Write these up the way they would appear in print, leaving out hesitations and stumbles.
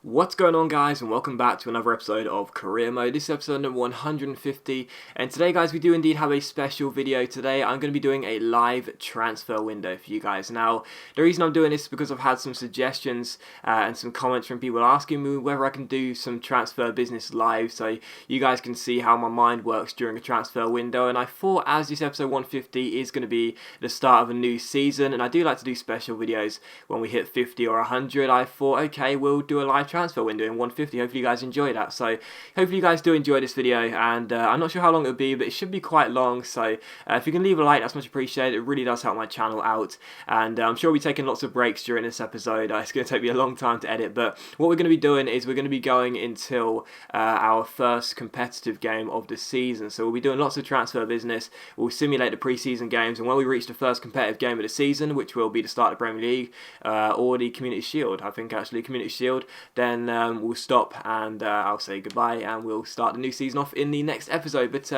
What's going on, guys, and welcome back to another episode of Career Mode. This is episode number 150, and today, guys, we do indeed have a special video. Today I'm going to be doing a live transfer window for you guys. Now, the reason I'm doing this is because I've had some suggestions and some comments from people asking me whether I can do some transfer business live, so you guys can see how my mind works during a transfer window. And I thought, as this episode 150 is going to be the start of a new season, and I do like to do special videos when we hit 50 or 100, I thought, okay, we'll do a live transfer window in 150. Hopefully you guys enjoy that. So hopefully you guys do enjoy this video, and I'm not sure how long it'll be, but it should be quite long. So if you can leave a like, that's much appreciated. It really does help my channel out, and I'm sure we'll be taking lots of breaks during this episode. It's going to take me a long time to edit, but what we're going to be doing is we're going to be going until our first competitive game of the season. So we'll be doing lots of transfer business. We'll simulate the preseason games, and when we reach the first competitive game of the season, which will be the start of the Premier League or the Community Shield, I think actually Community Shield, then we'll stop and I'll say goodbye, and we'll start the new season off in the next episode. But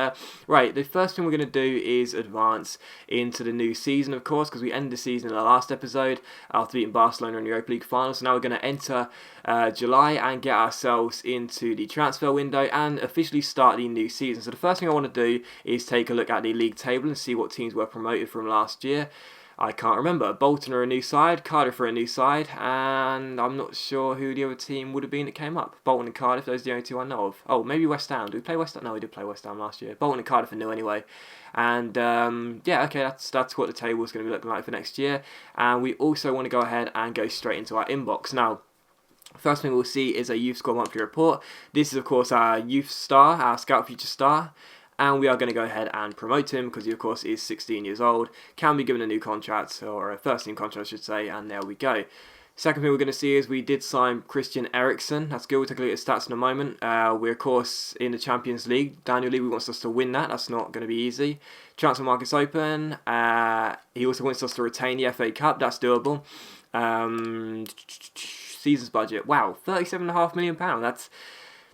right, the first thing we're going to do is advance into the new season, of course, because we ended the season in the last episode after beating Barcelona in the Europa League final. So now we're going to enter July and get ourselves into the transfer window and officially start the new season. So the first thing I want to do is take a look at the league table and see what teams were promoted from last year. I can't remember. Bolton are a new side, Cardiff are a new side, and I'm not sure who the other team would have been that came up. Bolton and Cardiff, those are the only two I know of. Oh, maybe West Ham. Did we play West Ham? No, we did play West Ham last year. Bolton and Cardiff are new anyway. And yeah, okay, that's what the table is going to be looking like for next year. And we also want to go ahead and go straight into our inbox. Now, first thing we'll see is a youth squad monthly report. This is, of course, our youth star, our scout future star. And we are going to go ahead and promote him because he, of course, is 16 years old, can be given a new contract, or a first team contract, I should say, and there we go. Second thing we're going to see is we did sign Christian Eriksen. That's good. We'll take a look at his stats in a moment. We're, of course, in the Champions League. Daniel Levy wants us to win that. That's not going to be easy. Transfer market's open. He also wants us to retain the FA Cup. That's doable. Season's budget. Wow, £37.5 million.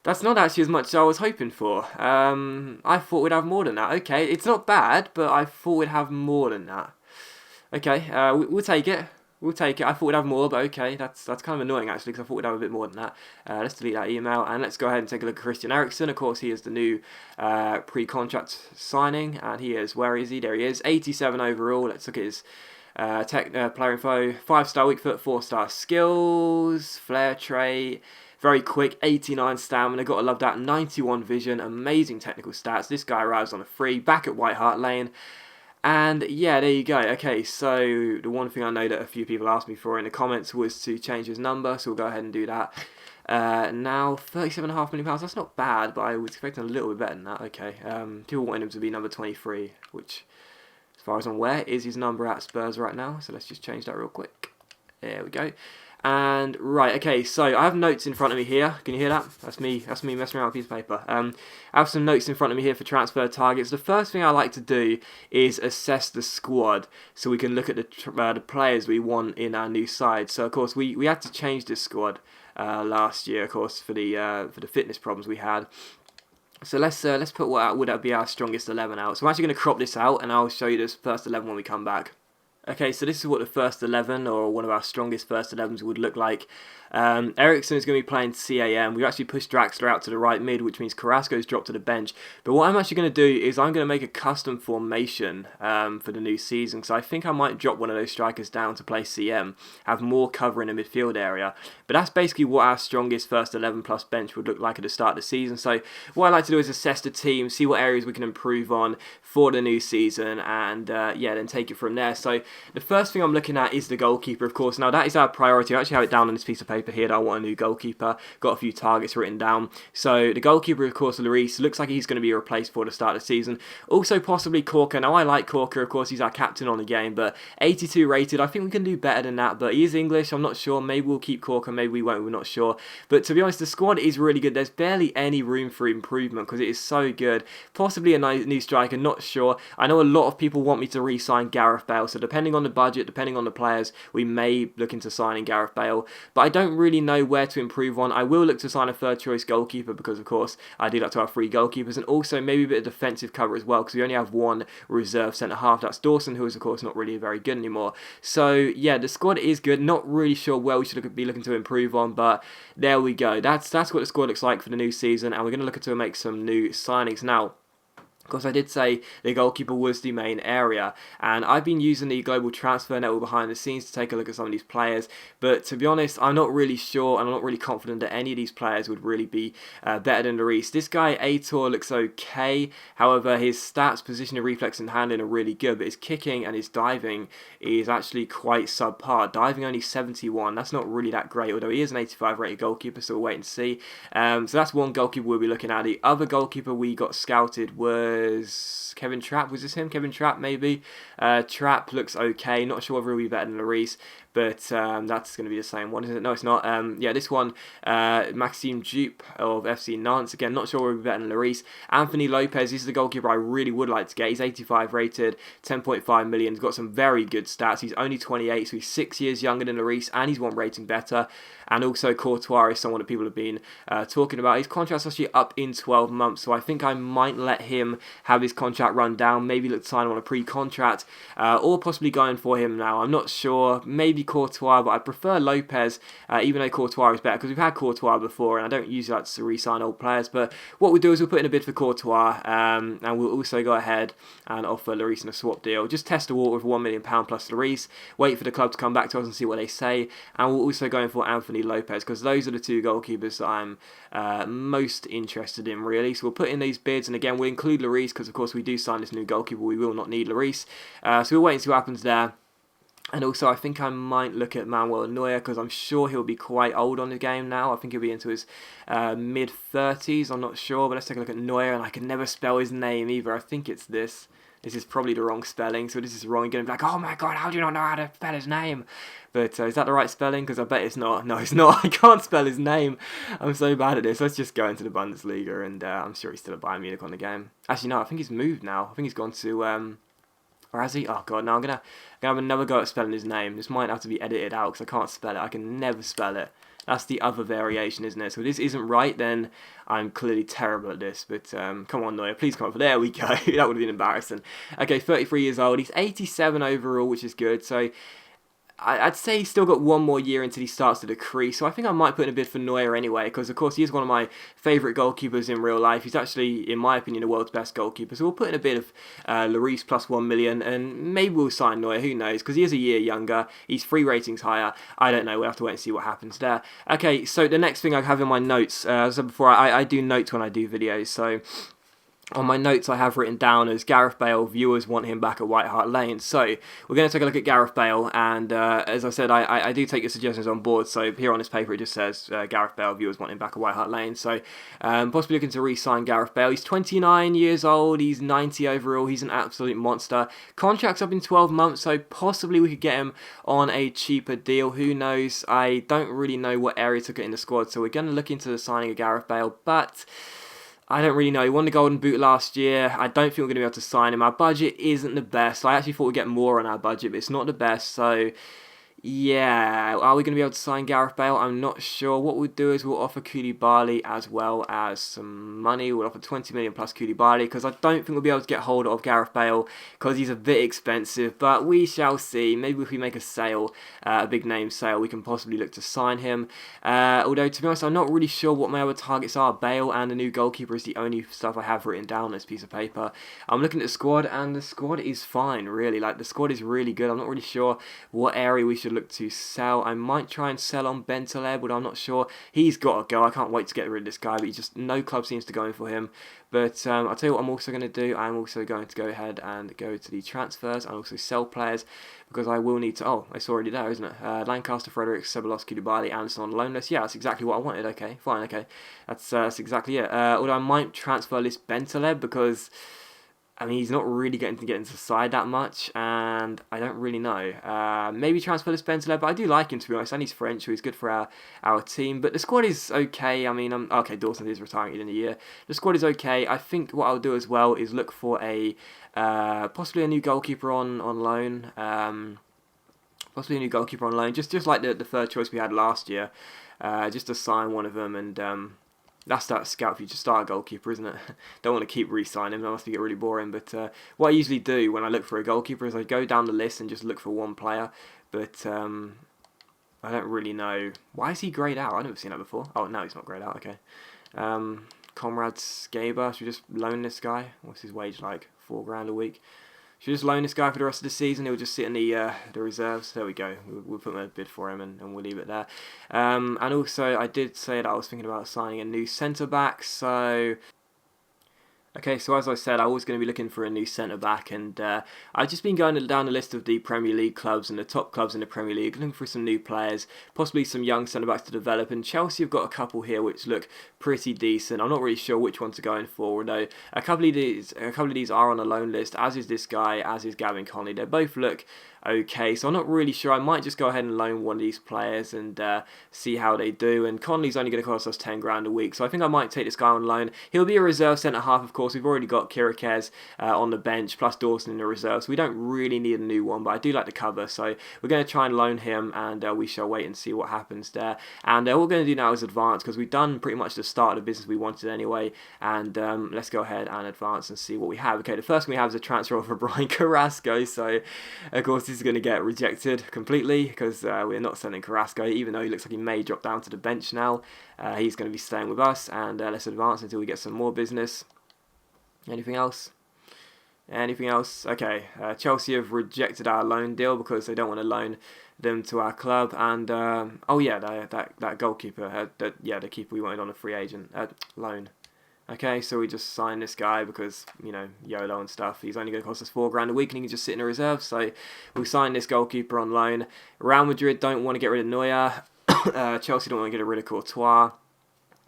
That's not actually as much as I was hoping for. I thought we'd have more than that. Okay, it's not bad, but I thought we'd have more than that. Okay, we'll take it. We'll take it. I thought we'd have more, but okay, that's kind of annoying actually, because I thought we'd have a bit more than that. Let's delete that email, and let's go ahead and take a look at Christian Eriksen. Of course, he is the new pre-contract signing, and he is, where is he? There he is, 87 overall. Let's look at his player info. 5-star weak foot, 4-star skills, flair trait. Very quick, 89 stamina, gotta love that, 91 vision, amazing technical stats. This guy arrives on a free, back at White Hart Lane. And yeah, there you go. Okay, so the one thing I know that a few people asked me for in the comments was to change his number, so we'll go ahead and do that. Now, £37.5 million, that's not bad, but I was expecting a little bit better than that. Okay, people wanted him to be number 23, which, as far as I'm aware, is his number at Spurs right now. So let's just change that real quick. There we go. And right, okay, so I have notes in front of me here. Can you hear that? That's me messing around with a piece of paper. I have some notes in front of me here for transfer targets. The first thing I like to do is assess the squad, so we can look at the players we want in our new side. So of course we had to change this squad last year, of course, for the fitness problems we had. So let's put what would be our strongest 11 out. So I'm actually going to crop this out, and I'll show you this first 11 when we come back. Okay, so this is what the first 11, or one of our strongest first 11s, would look like. Eriksen is going to be playing CAM. We've actually pushed Draxler out to the right mid, which means Carrasco's dropped to the bench. But what I'm actually going to do is I'm going to make a custom formation for the new season. So I think I might drop one of those strikers down to play CM, have more cover in the midfield area. But that's basically what our strongest first 11 plus bench would look like at the start of the season. So what I like to do is assess the team, see what areas we can improve on for the new season, and yeah, then take it from there. So the first thing I'm looking at is the goalkeeper, of course. Now that is our priority. I actually have it down on this piece of paper here that I want a new goalkeeper. Got a few targets written down. So the goalkeeper, of course, Lloris, looks like he's going to be replaced for the start of the season. Also possibly Corker. Now I like Corker, of course, he's our captain on the game, but 82 rated. I think we can do better than that, but he is English. I'm not sure. Maybe we'll keep Corker, maybe we won't. We're not sure. But to be honest, the squad is really good. There's barely any room for improvement because it is so good. Possibly a new striker, not sure. I know a lot of people want me to re-sign Gareth Bale, so depending depending on the budget, depending on the players, we may look into signing Gareth Bale. But I don't really know where to improve on. I will look to sign a third choice goalkeeper because, of course, I do like to have 3 goalkeepers, and also maybe a bit of defensive cover as well because we only have 1 reserve centre half. That's Dawson, who is, of course, not really very good anymore. So, yeah, the squad is good. Not really sure where we should be looking to improve on, but there we go. That's what the squad looks like for the new season, and we're going to look to make some new signings now. Of course, I did say the goalkeeper was the main area, and I've been using the global transfer network behind the scenes to take a look at some of these players, but to be honest, I'm not really sure, and I'm not really confident that any of these players would really be better than Lloris. This guy, Aitor, looks okay, however, his stats, positioning, reflex, and handling are really good, but his kicking and his diving is actually quite subpar. Diving only 71, that's not really that great, although he is an 85 rated goalkeeper, so we'll wait and see. So that's one goalkeeper we'll be looking at. The other goalkeeper we got scouted was Kevin Trapp. Was this him? Kevin Trapp, maybe? Trapp looks okay. Not sure whether he'll be better than Lloris, but that's going to be the same one, isn't it? No, it's not. Yeah, this one, Maxime Dupe of FC Nantes. Again, not sure whether he'll be better than Lloris. Anthony Lopez, this is the goalkeeper I really would like to get. He's 85 rated, 10.5 million. He's got some very good stats. He's only 28, so he's 6 years younger than Lloris, and he's 1 rating better. And also Courtois is someone that people have been talking about. His contract's actually up in 12 months, so I think I might let him have his contract run down, maybe look to sign him on a pre-contract, or possibly going for him now. I'm not sure. Maybe Courtois, but I prefer Lopez, even though Courtois is better, because we've had Courtois before, and I don't usually like to re-sign old players. But what we'll do is we'll put in a bid for Courtois, and we'll also go ahead and offer Lloris in a swap deal. Just test the water with £1 million plus Lloris, wait for the club to come back to us and see what they say, and we'll also go in for Anthony Lopez, because those are the 2 goalkeepers that I'm most interested in, really. So we'll put in these bids, and again, we'll include Lloris, because of course we do sign this new goalkeeper, we will not need Lloris. So we'll wait and see what happens there. And also, I think I might look at Manuel Neuer, because I'm sure he'll be quite old on the game now. I think he'll be into his mid-30s, I'm not sure, but let's take a look at Neuer, and I can never spell his name either. I think it's this. This is probably the wrong spelling, so this is wrong. You're going to be like, oh my god, how do you not know how to spell his name? But is that the right spelling? Because I bet it's not. No, it's not. I can't spell his name. I'm so bad at this. Let's just go into the Bundesliga, and I'm sure he's still at Bayern Munich on the game. Actually, no, I think he's moved now. I think he's gone to... or has he? Oh god, no, I'm gonna have another go at spelling his name. This might have to be edited out because I can't spell it. I can never spell it. That's the other variation, isn't it? So if this isn't right, then I'm clearly terrible at this. But come on, Neuer, please come up. There we go. That would have been embarrassing. Okay, 33 years old. He's 87 overall, which is good. So I'd say he's still got 1 more year until he starts to decrease, so I think I might put in a bid for Neuer anyway, because of course he is one of my favourite goalkeepers in real life. He's actually, in my opinion, the world's best goalkeeper, so we'll put in a bid of Lloris plus 1 million, and maybe we'll sign Neuer, who knows, because he is a year younger, he's 3 ratings higher, I don't know, we'll have to wait and see what happens there. Okay, so the next thing I have in my notes, as I said before, I do notes when I do videos, so... On my notes, I have written down as Gareth Bale, viewers want him back at White Hart Lane. So, we're going to take a look at Gareth Bale, and as I said, I do take your suggestions on board. So, here on this paper, it just says Gareth Bale, viewers want him back at White Hart Lane. So, possibly looking to re-sign Gareth Bale. He's 29 years old, he's 90 overall, he's an absolute monster. Contract's up in 12 months, so possibly we could get him on a cheaper deal. Who knows? I don't really know what area to get in the squad, so we're going to look into the signing of Gareth Bale, but... I don't really know. He won the Golden Boot last year. I don't think we're going to be able to sign him. Our budget isn't the best. I actually thought we'd get more on our budget, but it's not the best. So, yeah. Are we going to be able to sign Gareth Bale? I'm not sure. What we'll do is we'll offer Koulibaly as well as some money. We'll offer 20 million plus Koulibaly, because I don't think we'll be able to get hold of Gareth Bale because he's a bit expensive, but we shall see. Maybe if we make a sale, a big name sale, we can possibly look to sign him. Although, to be honest, I'm not really sure what my other targets are. Bale and the new goalkeeper is the only stuff I have written down on this piece of paper. I'm looking at the squad, and the squad is fine, really. Like, the squad is really good. I'm not really sure what area we should look to sell. I might try and sell on Bentaleb, but I'm not sure. He's got to go. I can't wait to get rid of this guy, but no club seems to go in for him. But I'll tell you what I'm also going to do. I'm also going to go ahead and go to the transfers and also sell players, because I will need to... Oh, it's already there, isn't it? Lancaster, Frederick, Ceballos, Koulibaly, Anderson on loan list. Yeah, that's exactly what I wanted. Okay, fine, okay. That's exactly it. Although I might transfer this Bentaleb, because... I mean, he's not really getting to get into the side that much, and I don't really know. Maybe transfer to Spencer, but I do like him, to be honest, and he's French, so he's good for our team. But the squad is okay. I mean, okay, Dawson is retiring in a year. The squad is okay. I think what I'll do as well is look for a possibly a new goalkeeper on loan. Possibly a new goalkeeper on loan, just like the third choice we had last year. Just to sign one of them, and that's that scout future star goalkeeper, isn't it? Don't want to keep re-signing him, that must get really boring. But what I usually do when I look for a goalkeeper is I go down the list and just look for one player. But I don't really know. Why is he greyed out? I've never seen that before. Oh, no, he's not greyed out, okay. Comrade Skaber, should we just loan this guy? What's his wage like? £4 a week. Should we just loan this guy for the rest of the season? He'll just sit in the reserves. There we go. We'll put a bid for him and we'll leave it there. And also, I did say that I was thinking about signing a new centre-back. So, okay, so as I said, I was going to be looking for a new centre-back, and I've just been going down the list of the Premier League clubs and the top clubs in the Premier League, looking for some new players, possibly some young centre-backs to develop, and Chelsea have got a couple here which look pretty decent. I'm not really sure which ones are going for, although a couple of these are on a loan list, as is this guy, as is Gavin Conley. They both look okay, so I'm not really sure. I might just go ahead and loan one of these players and see how they do. And Conley's only going to cost us £10 a week, so I think I might take this guy on loan. He'll be a reserve centre half, of course. We've already got Kirakez on the bench, plus Dawson in the reserve, so we don't really need a new one, but I do like the cover, so we're going to try and loan him, and we shall wait and see what happens there. And what we're going to do now is advance, because we've done pretty much the start of the business we wanted anyway, and let's go ahead and advance and see what we have. Okay, the first thing we have is a transfer for Brian Carrasco, so of course this is going to get rejected completely, because we're not selling Carrasco, even though he looks like he may drop down to the bench now. He's going to be staying with us, and let's advance until we get some more business. Anything else? Anything else? Okay, Chelsea have rejected our loan deal because they don't want to loan them to our club, and oh yeah, that goalkeeper, the keeper we wanted on a free agent loan. Okay, so we just signed this guy because, you know, YOLO and stuff. He's only going to cost us £4 a week and he can just sit in a reserve. So we signed this goalkeeper on loan. Real Madrid don't want to get rid of Neuer. Chelsea don't want to get rid of Courtois.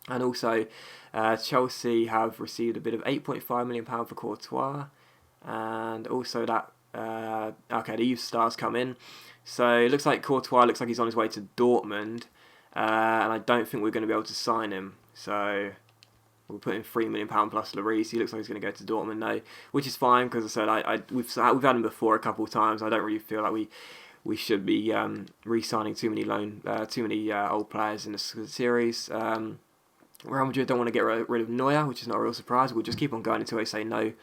And also, Chelsea have received a bid of £8.5 million for Courtois. And also that, okay, the youth stars come in. So it looks like Courtois looks like he's on his way to Dortmund. And I don't think we're going to be able to sign him. So we'll put in £3 million plus Lloris. He looks like he's going to go to Dortmund now, which is fine, because I said we've had him before a couple of times. I don't really feel like we should be re-signing too many old players in the series. Real Madrid don't want to get rid of Neuer, which is not a real surprise. We'll just keep on going until they say no.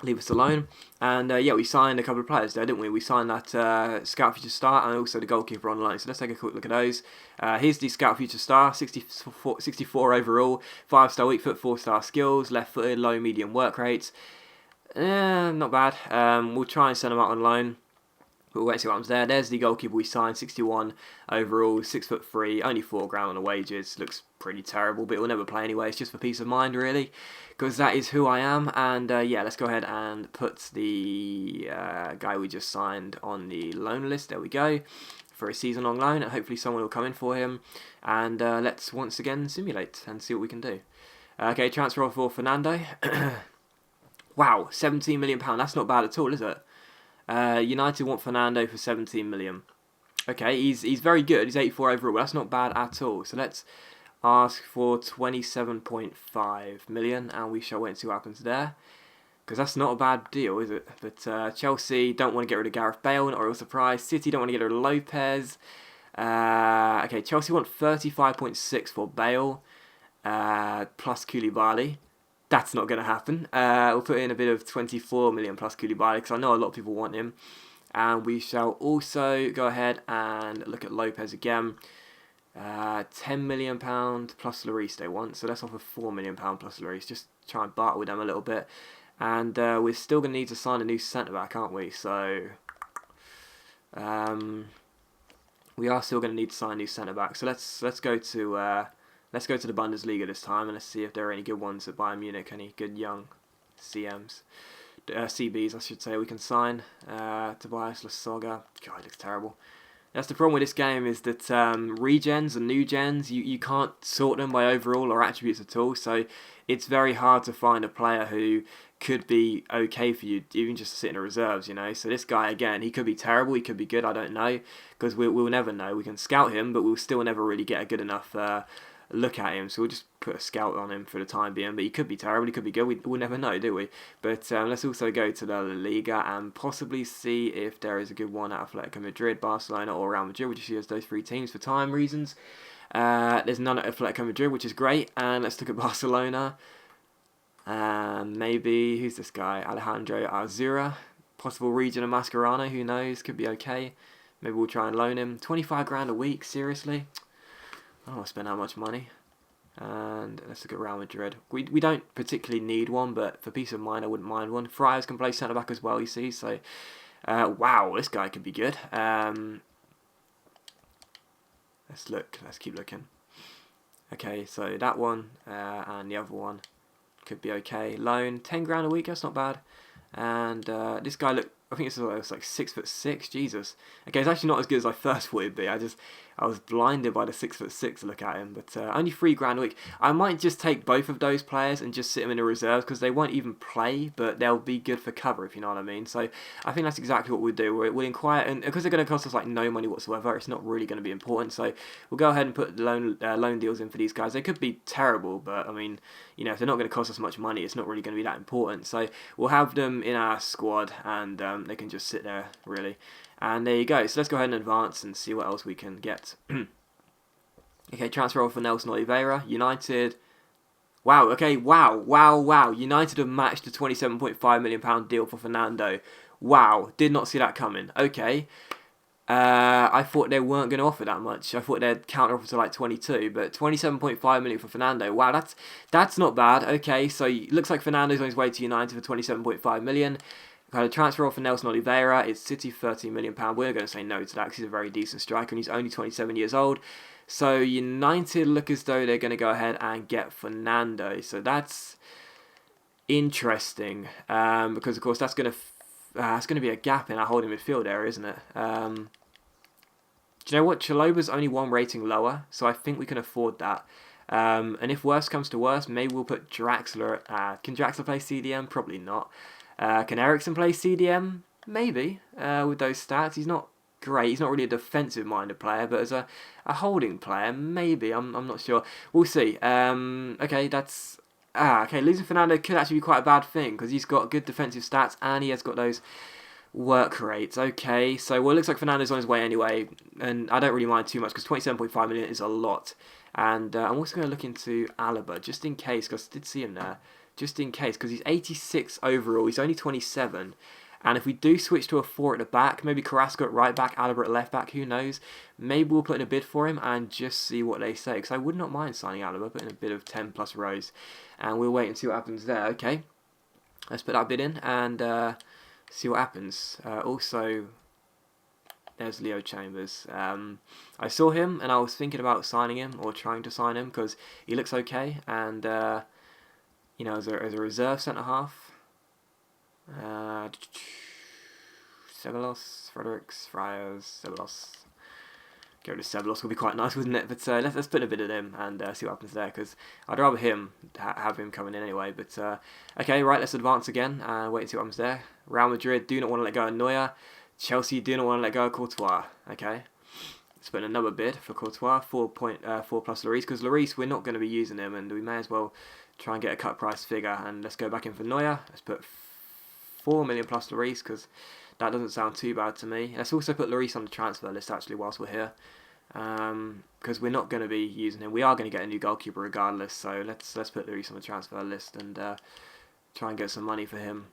Leave us alone. And yeah, we signed a couple of players there, didn't we? We signed that Scout Future Star and also the goalkeeper on loan. So let's take a quick look at those. Here's the Scout Future Star, 64 overall, 5-star weak foot, 4-star skills, left footed, low medium work rates. Not bad. We'll try and send them out on loan. But we'll wait and see what happens there. There's the goalkeeper we signed, 61 overall, 6'3", only £4 on the wages. Looks pretty terrible, but he'll never play anyway. It's just for peace of mind, really, because that is who I am. And yeah, let's go ahead and put the guy we just signed on the loan list. There we go, for a season-long loan, and hopefully someone will come in for him. And let's once again simulate and see what we can do. Okay, transfer for Fernando. Wow, £17 million. That's not bad at all, is it? United want Fernando for 17 million. Okay, he's very good. He's 84 overall. But that's not bad at all. So let's ask for 27.5 million, and we shall wait and see what happens there, because that's not a bad deal, is it? But Chelsea don't want to get rid of Gareth Bale, not a real surprise. City don't want to get rid of Lopez. Okay, Chelsea want 35.6 for Bale, plus Koulibaly. That's not going to happen. We'll put in a bit of 24 million plus Koulibaly, because I know a lot of people want him. And we shall also go ahead and look at Lopez again. £10 million plus Lloris they want. So let's offer £4 million plus Lloris. Just try and barter with them a little bit. And we're still going to need to sign a new centre-back, aren't we? So we are still going to need to sign a new centre-back. So let's go to... Let's go to the Bundesliga this time, and let's see if there are any good ones at Bayern Munich, any good young CBs, I should say, we can sign. Tobias Lasogga. God, he looks terrible. That's the problem with this game, is that regens and new gens, you can't sort them by overall or attributes at all, so it's very hard to find a player who could be okay for you, even just to sit in the reserves, you know. So this guy, again, he could be terrible, he could be good, I don't know, because we'll never know. We can scout him, but we'll still never really get a good enough look at him, so we'll just put a scout on him for the time being. But he could be terrible, he could be good, we'll never know, do we? But let's also go to the La Liga and possibly see if there is a good one at Atletico Madrid, Barcelona or Real Madrid. We'll just use those three teams for time reasons. There's none at Atletico Madrid, which is great, and let's look at Barcelona. Maybe, who's this guy? Alejandro Azura, possible region of Mascherano, who knows, could be okay. Maybe we'll try and loan him. 25 grand a week, seriously? I don't want to spend that much money. And let's look at Real Madrid. We don't particularly need one, but for peace of mind, I wouldn't mind one. Friars can play centre back as well, you see. So, wow, this guy could be good. Let's look. Let's keep looking. Okay, so that one and the other one could be okay. Loan, 10 grand a week. That's not bad. And this guy, look, I think it's like 6'6". Jesus. Okay, it's actually not as good as I first thought it'd be. I was blinded by the 6'6" look at him, but only 3 grand a week. I might just take both of those players and just sit them in the reserves, because they won't even play, but they'll be good for cover, if you know what I mean. So I think that's exactly what we'll do. We'll inquire, and because they're going to cost us like no money whatsoever, it's not really going to be important. So we'll go ahead and put loan deals in for these guys. They could be terrible, but I mean, you know, if they're not going to cost us much money, it's not really going to be that important. So we'll have them in our squad, and they can just sit there, really. And there you go. So let's go ahead and advance and see what else we can get. Okay, transfer offer for Nelson Oliveira. United. Wow, okay, wow. United have matched the £27.5 million deal for Fernando. Wow, did not see that coming. Okay. I thought they weren't going to offer that much. I thought they'd counter offer to like 22, but 27.5 million for Fernando. Wow, that's not bad. Okay, so it looks like Fernando's on his way to United for 27.5 million. Got a transfer offer for Nelson Oliveira. It's City, £13 million. We're going to say no to that because he's a very decent striker and he's only 27 years old. So United look as though they're going to go ahead and get Fernando. So that's interesting because of course that's going to be a gap in our holding midfield area, isn't it? Do you know what? Chaloba's only one rating lower, so I think we can afford that. And if worse comes to worse, maybe we'll put Draxler. Can Draxler play CDM? Probably not. Can Eriksen play CDM? Maybe. With those stats, he's not great. He's not really a defensive-minded player, but as a holding player, maybe. I'm not sure. We'll see. Okay, that's... okay, losing Fernando could actually be quite a bad thing because he's got good defensive stats and he has got those work rates. Okay, so well, it looks like Fernando's on his way anyway, and I don't really mind too much because 27.5 million is a lot. And I'm also going to look into Alaba just in case, because I did see him there. Just in case, because he's 86 overall, he's only 27. And if we do switch to a 4 at the back, maybe Carrasco at right back, Alaba at left back, who knows? Maybe we'll put in a bid for him and just see what they say. Because I would not mind signing Alaba, putting a bid of 10 plus rows. And we'll wait and see what happens there. Okay, let's put that bid in and see what happens. Also, there's Leo Chambers. I saw him and I was thinking about signing him or trying to sign him because he looks okay. And, you know, as a reserve centre-half, Ceballos, Fredericks, Friars, Ceballos. Get rid of Ceballos would be quite nice, wouldn't it? But let's put a bit of him and see what happens there, because I'd rather have him coming in anyway. But okay, right, let's advance again and wait and see what happens there. Real Madrid do not want to let go of Neuer. Chelsea do not want to let go of Courtois. Okay, let's put in another bid for Courtois, 4 plus Lloris, because Lloris we're not going to be using him, and we may as well try and get a cut price figure. And let's go back in for Neuer. Let's put 4 million plus Lloris, because that doesn't sound too bad to me. Let's also put Lloris on the transfer list actually whilst we're here, because we're not going to be using him. We are going to get a new goalkeeper regardless, so let's put Lloris on the transfer list and try and get some money for him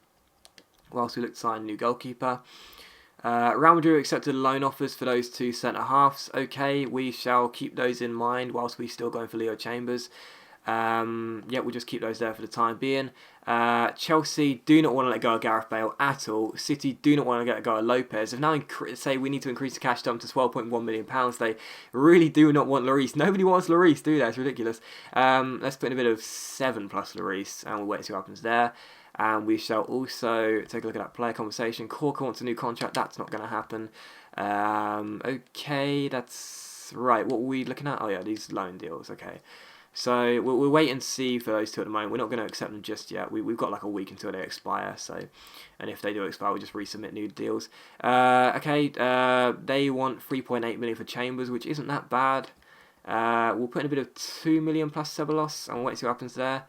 whilst we look to sign a new goalkeeper. Real Madrid accepted loan offers for those 2 centre-halves. Okay, we shall keep those in mind whilst we're still going for Leo Chambers. Yeah, we'll just keep those there for the time being. Chelsea do not want to let go of Gareth Bale at all. City do not want to let go of Lopez. If now say we need to increase the cash dump to £12.1 million, they really do not want Lloris. Nobody wants Lloris, do they? It's ridiculous. Let's put in a bit of 7 plus Lloris and we'll wait and see what happens there. And we shall also take a look at that player conversation. Corker wants a new contract. That's not going to happen. Okay, that's right. What were we looking at? Oh yeah, these loan deals. Okay. So we'll wait and see for those two at the moment. We're not going to accept them just yet. We've got like a week until they expire. So, and if they do expire, we'll just resubmit new deals. Okay. They want 3.8 million for Chambers, which isn't that bad. We'll put in a bit of 2 million plus Ceballos, and we'll wait and see what happens there.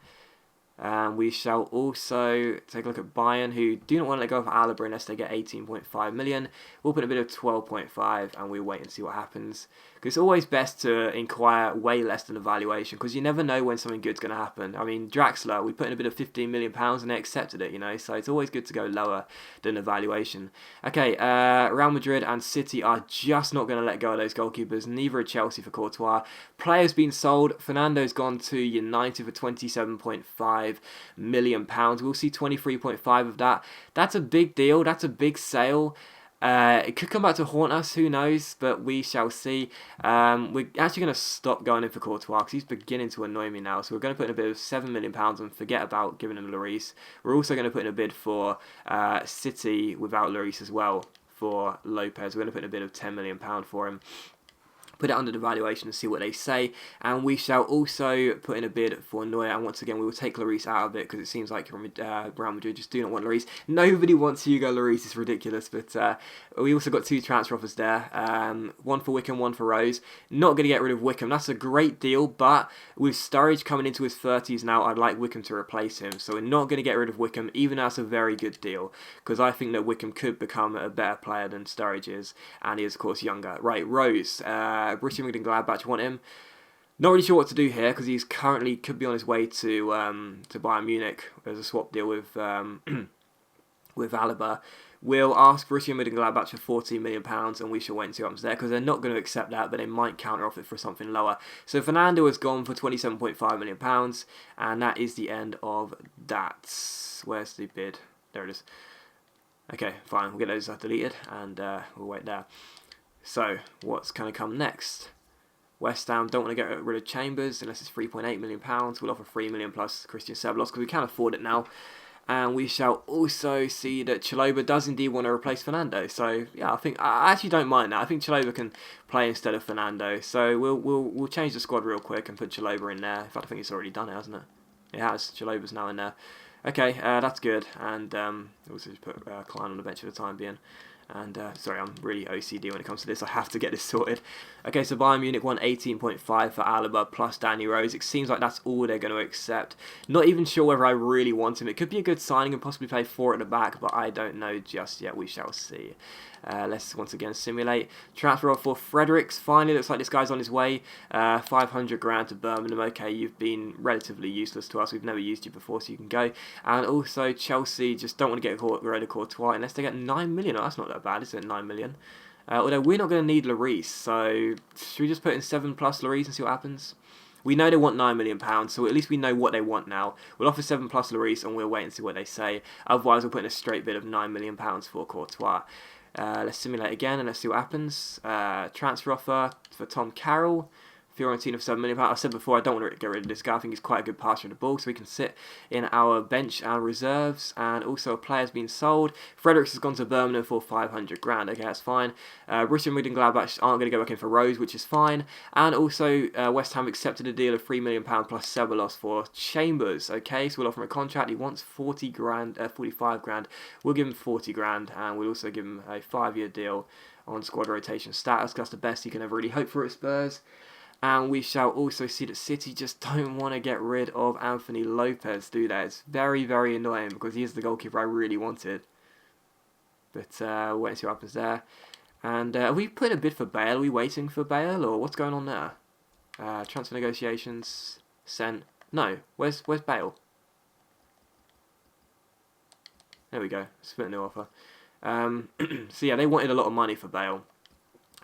We shall also take a look at Bayern, who do not want to let go of Alaba unless they get 18.5 million. We'll put a bit of 12.5, and we'll wait and see what happens. Because it's always best to inquire way less than evaluation, because you never know when something good's going to happen. I mean, Draxler, we put in a bit of £15 million and they accepted it, you know, so it's always good to go lower than evaluation. Okay, Real Madrid and City are just not going to let go of those goalkeepers, neither are Chelsea for Courtois. Players been sold. Fernando's gone to United for £27.5 million. We'll see 23.5 of that. That's a big deal. That's a big sale. It could come back to haunt us, who knows, but we shall see. We're actually going to stop going in for Courtois because he's beginning to annoy me now. So we're going to put in a bid of £7 million and forget about giving him Lloris. We're also going to put in a bid for City without Lloris as well for Lopez. We're going to put in a bid of £10 million for him. Put it under the valuation and see what they say, and we shall also put in a bid for Neuer, and once again we will take Lloris out of it because it seems like Real Madrid just do not want Lloris. Nobody wants Hugo Lloris, it's ridiculous, but we also got two transfer offers there, one for Wickham, one for Rose. Not going to get rid of Wickham, that's a great deal, but with Sturridge coming into his 30s now, I'd like Wickham to replace him, so we're not going to get rid of Wickham, even though that's a very good deal, because I think that Wickham could become a better player than Sturridge is, and he is of course younger. Right, Rose, Borussia Mönchengladbach want him. Not really sure what to do here because he's currently could be on his way to Bayern Munich. There's a swap deal with with Alaba. We'll ask Borussia Mönchengladbach for £14 million and we shall wait and see what happens there because they're not going to accept that, but they might counter off it for something lower. So Fernando has gone for £27.5 million and that is the end of that. Where's the bid? There it is. Okay, fine. We'll get those deleted and we'll wait there. So, what's going to come next? West Ham don't want to get rid of Chambers unless it's £3.8 million. We'll offer £3 million plus Christian Ceballos because we can afford it now. And we shall also see that Chalobah does indeed want to replace Fernando. So, yeah, I actually don't mind that. I think Chalobah can play instead of Fernando. So, we'll change the squad real quick and put Chalobah in there. In fact, I think it's already done it, hasn't it? It has. Chalobah's now in there. Okay, that's good. And also just put Klein on the bench for the time being. And, sorry, I'm really OCD when it comes to this. I have to get this sorted. Okay, so Bayern Munich won 18.5 for Alaba plus Danny Rose. It seems like that's all they're going to accept. Not even sure whether I really want him. It could be a good signing and possibly play 4 at the back, but I don't know just yet. We shall see. Let's once again simulate. Transfer off for Fredericks. Finally, looks like this guy's on his way. 500 grand to Birmingham. Okay, you've been relatively useless to us. We've never used you before, so you can go. And also, Chelsea just don't want to get rid of Courtois unless they get 9 million. Oh, that's not that bad, is it? 9 million. Although we're not going to need Lloris, so should we just put in 7 plus Lloris and see what happens? We know they want £9 million, so at least we know what they want now. We'll offer 7 plus Lloris and we'll wait and see what they say. Otherwise, we'll put in a straight bid of £9 million for Courtois. Let's simulate again and let's see what happens. Transfer offer for Tom Carroll. Fiorentina for £7 million. I said before, I don't want to get rid of this guy. I think he's quite a good passer of the ball, so we can sit in our bench and reserves. And also, a player's been sold. Fredericks has gone to Birmingham for 500 grand. Okay, that's fine. Borussia Mönchengladbach aren't going to go back in for Rose, which is fine. And also, West Ham accepted a deal of £3 million plus Ceballos for Chambers. Okay, so we'll offer him a contract. He wants 45 grand. We'll give him 40 grand, and we'll also give him a 5-year deal on squad rotation status. That's the best you can ever really hope for at Spurs. And we shall also see that City just don't want to get rid of Anthony Lopez, do they? It's very, very annoying because he is the goalkeeper I really wanted. But we'll wait and see what happens there. And are we putting a bid for Bale? Are we waiting for Bale or what's going on there? Transfer negotiations, sent. No, where's Bale? There we go. Split a new offer. So yeah, they wanted a lot of money for Bale.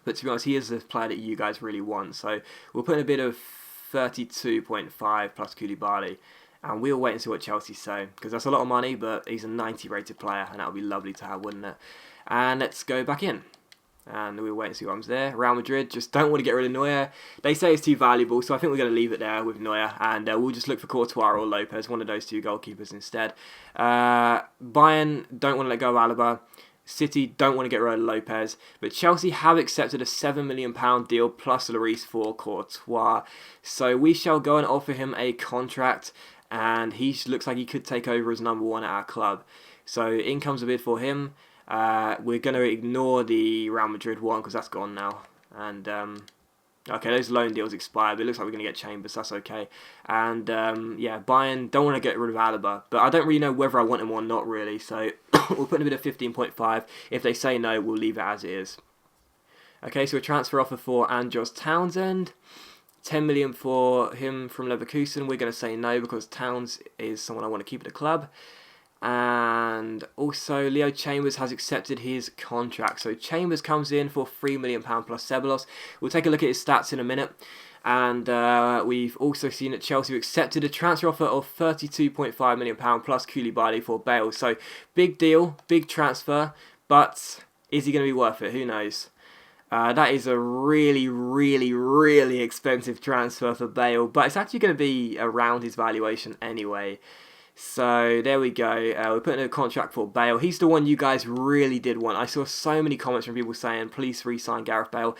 But to be honest, he is the player that you guys really want. So we'll put in a bid of 32.5 plus Koulibaly. And we'll wait and see what Chelsea say. Because that's a lot of money, but he's a 90 rated player. And that would be lovely to have, wouldn't it? And let's go back in. And we'll wait and see what happens there. Real Madrid just don't want to get rid of Neuer. They say it's too valuable, so I think we're going to leave it there with Neuer. And we'll just look for Courtois or Lopez, one of those two goalkeepers instead. Bayern don't want to let go of Alaba. City don't want to get rid of Lopez, but Chelsea have accepted a £7 million deal plus Lloris for Courtois. So we shall go and offer him a contract, and he looks like he could take over as number one at our club. So in comes a bid for him. We're going to ignore the Real Madrid one because that's gone now. And okay, those loan deals expired, but it looks like we're going to get Chambers, that's okay. And yeah, Bayern don't want to get rid of Alaba, but I don't really know whether I want him or not really, so we'll put in a bit of 15.5. If they say no, we'll leave it as it is. Okay, so a transfer offer for Andros Townsend. 10 million for him from Leverkusen. We're going to say no because Towns is someone I want to keep at the club. And also Leo Chambers has accepted his contract. So Chambers comes in for £3 million plus Ceballos. We'll take a look at his stats in a minute. And we've also seen that Chelsea accepted a transfer offer of £32.5 million plus Koulibaly for Bale. So big deal, big transfer. But is he going to be worth it? Who knows? That is a really, really, really expensive transfer for Bale. But it's actually going to be around his valuation anyway. So there we go. We're putting a contract for Bale. He's the one you guys really did want. I saw so many comments from people saying, please re-sign Gareth Bale.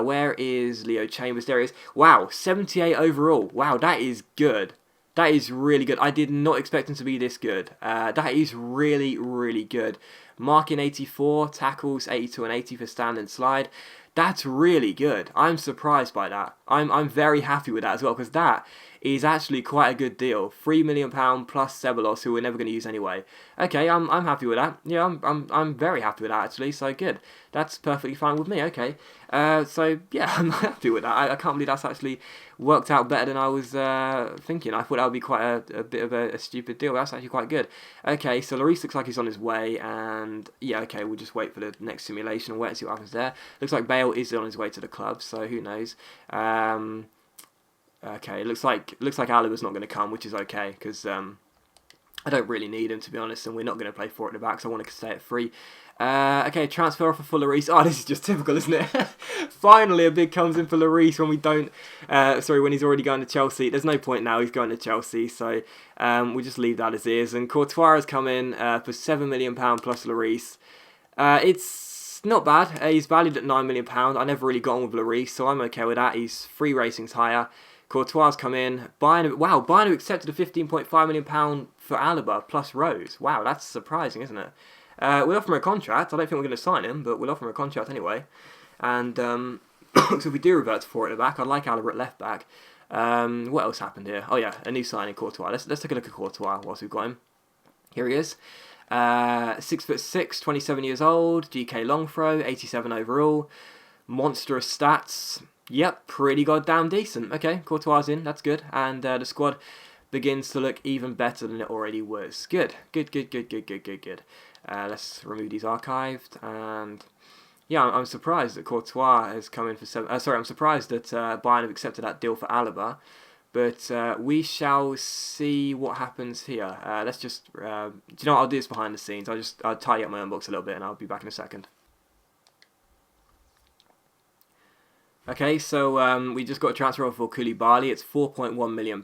Where is Leo Chambers? There he is. Wow, 78 overall. Wow, that is good. That is really good. I did not expect him to be this good. That is really, really good. Marking 84, tackles 82 and 80 for stand and slide. That's really good. I'm surprised by that. I'm very happy with that as well because that is actually quite a good deal. £3 million plus Ceballos, who we're never going to use anyway. Okay, I'm happy with that. Yeah, I'm very happy with that actually. So good. That's perfectly fine with me. Okay. So yeah, I'm happy with that. I can't believe that's actually worked out better than I was thinking. I thought that would be quite a bit of a stupid deal. But that's actually quite good. Okay, so Lloris looks like he's on his way, and yeah, okay, we'll just wait for the next simulation and wait and see what happens there. Looks like Bale is on his way to the club, so who knows. Okay, it looks like Alaba's not going to come, which is okay, because I don't really need him, to be honest, and we're not going to play 4 at the back, so I want to stay at 3. Okay, transfer offer for Lloris. Oh, this is just typical, isn't it? Finally, a bid comes in for Lloris when we don't... when he's already going to Chelsea. There's no point now, he's going to Chelsea, so we'll just leave that as is. And Courtois has come in for £7 million plus Lloris. It's not bad. He's valued at £9 million. I never really got on with Lloris, so I'm okay with that. He's 3 ratings higher. Courtois come in. Bayern accepted a £15.5 million for Alaba plus Rose. Wow, that's surprising, isn't it? We'll offer him a contract. I don't think we're going to sign him, but we'll offer him a contract anyway. And so if we do revert to 4 at the back, I'd like Alaba at left back. What else happened here? Oh yeah, a new signing, Courtois. Let's take a look at Courtois whilst we've got him. Here he is. 6'6", 27 years old. GK long throw, 87 overall. Monstrous stats. Yep, pretty goddamn decent. Okay, Courtois in, that's good. And the squad begins to look even better than it already was. Good. Let's remove these archived. And yeah, I'm surprised that Courtois has come in for 7... I'm surprised that Bayern have accepted that deal for Alaba. But we shall see what happens here. Let's just... do you know what? I'll do this behind the scenes. I'll tidy up my unbox a little bit and I'll be back in a second. Okay, so we just got a transfer offer for Koulibaly. It's £4.1 million.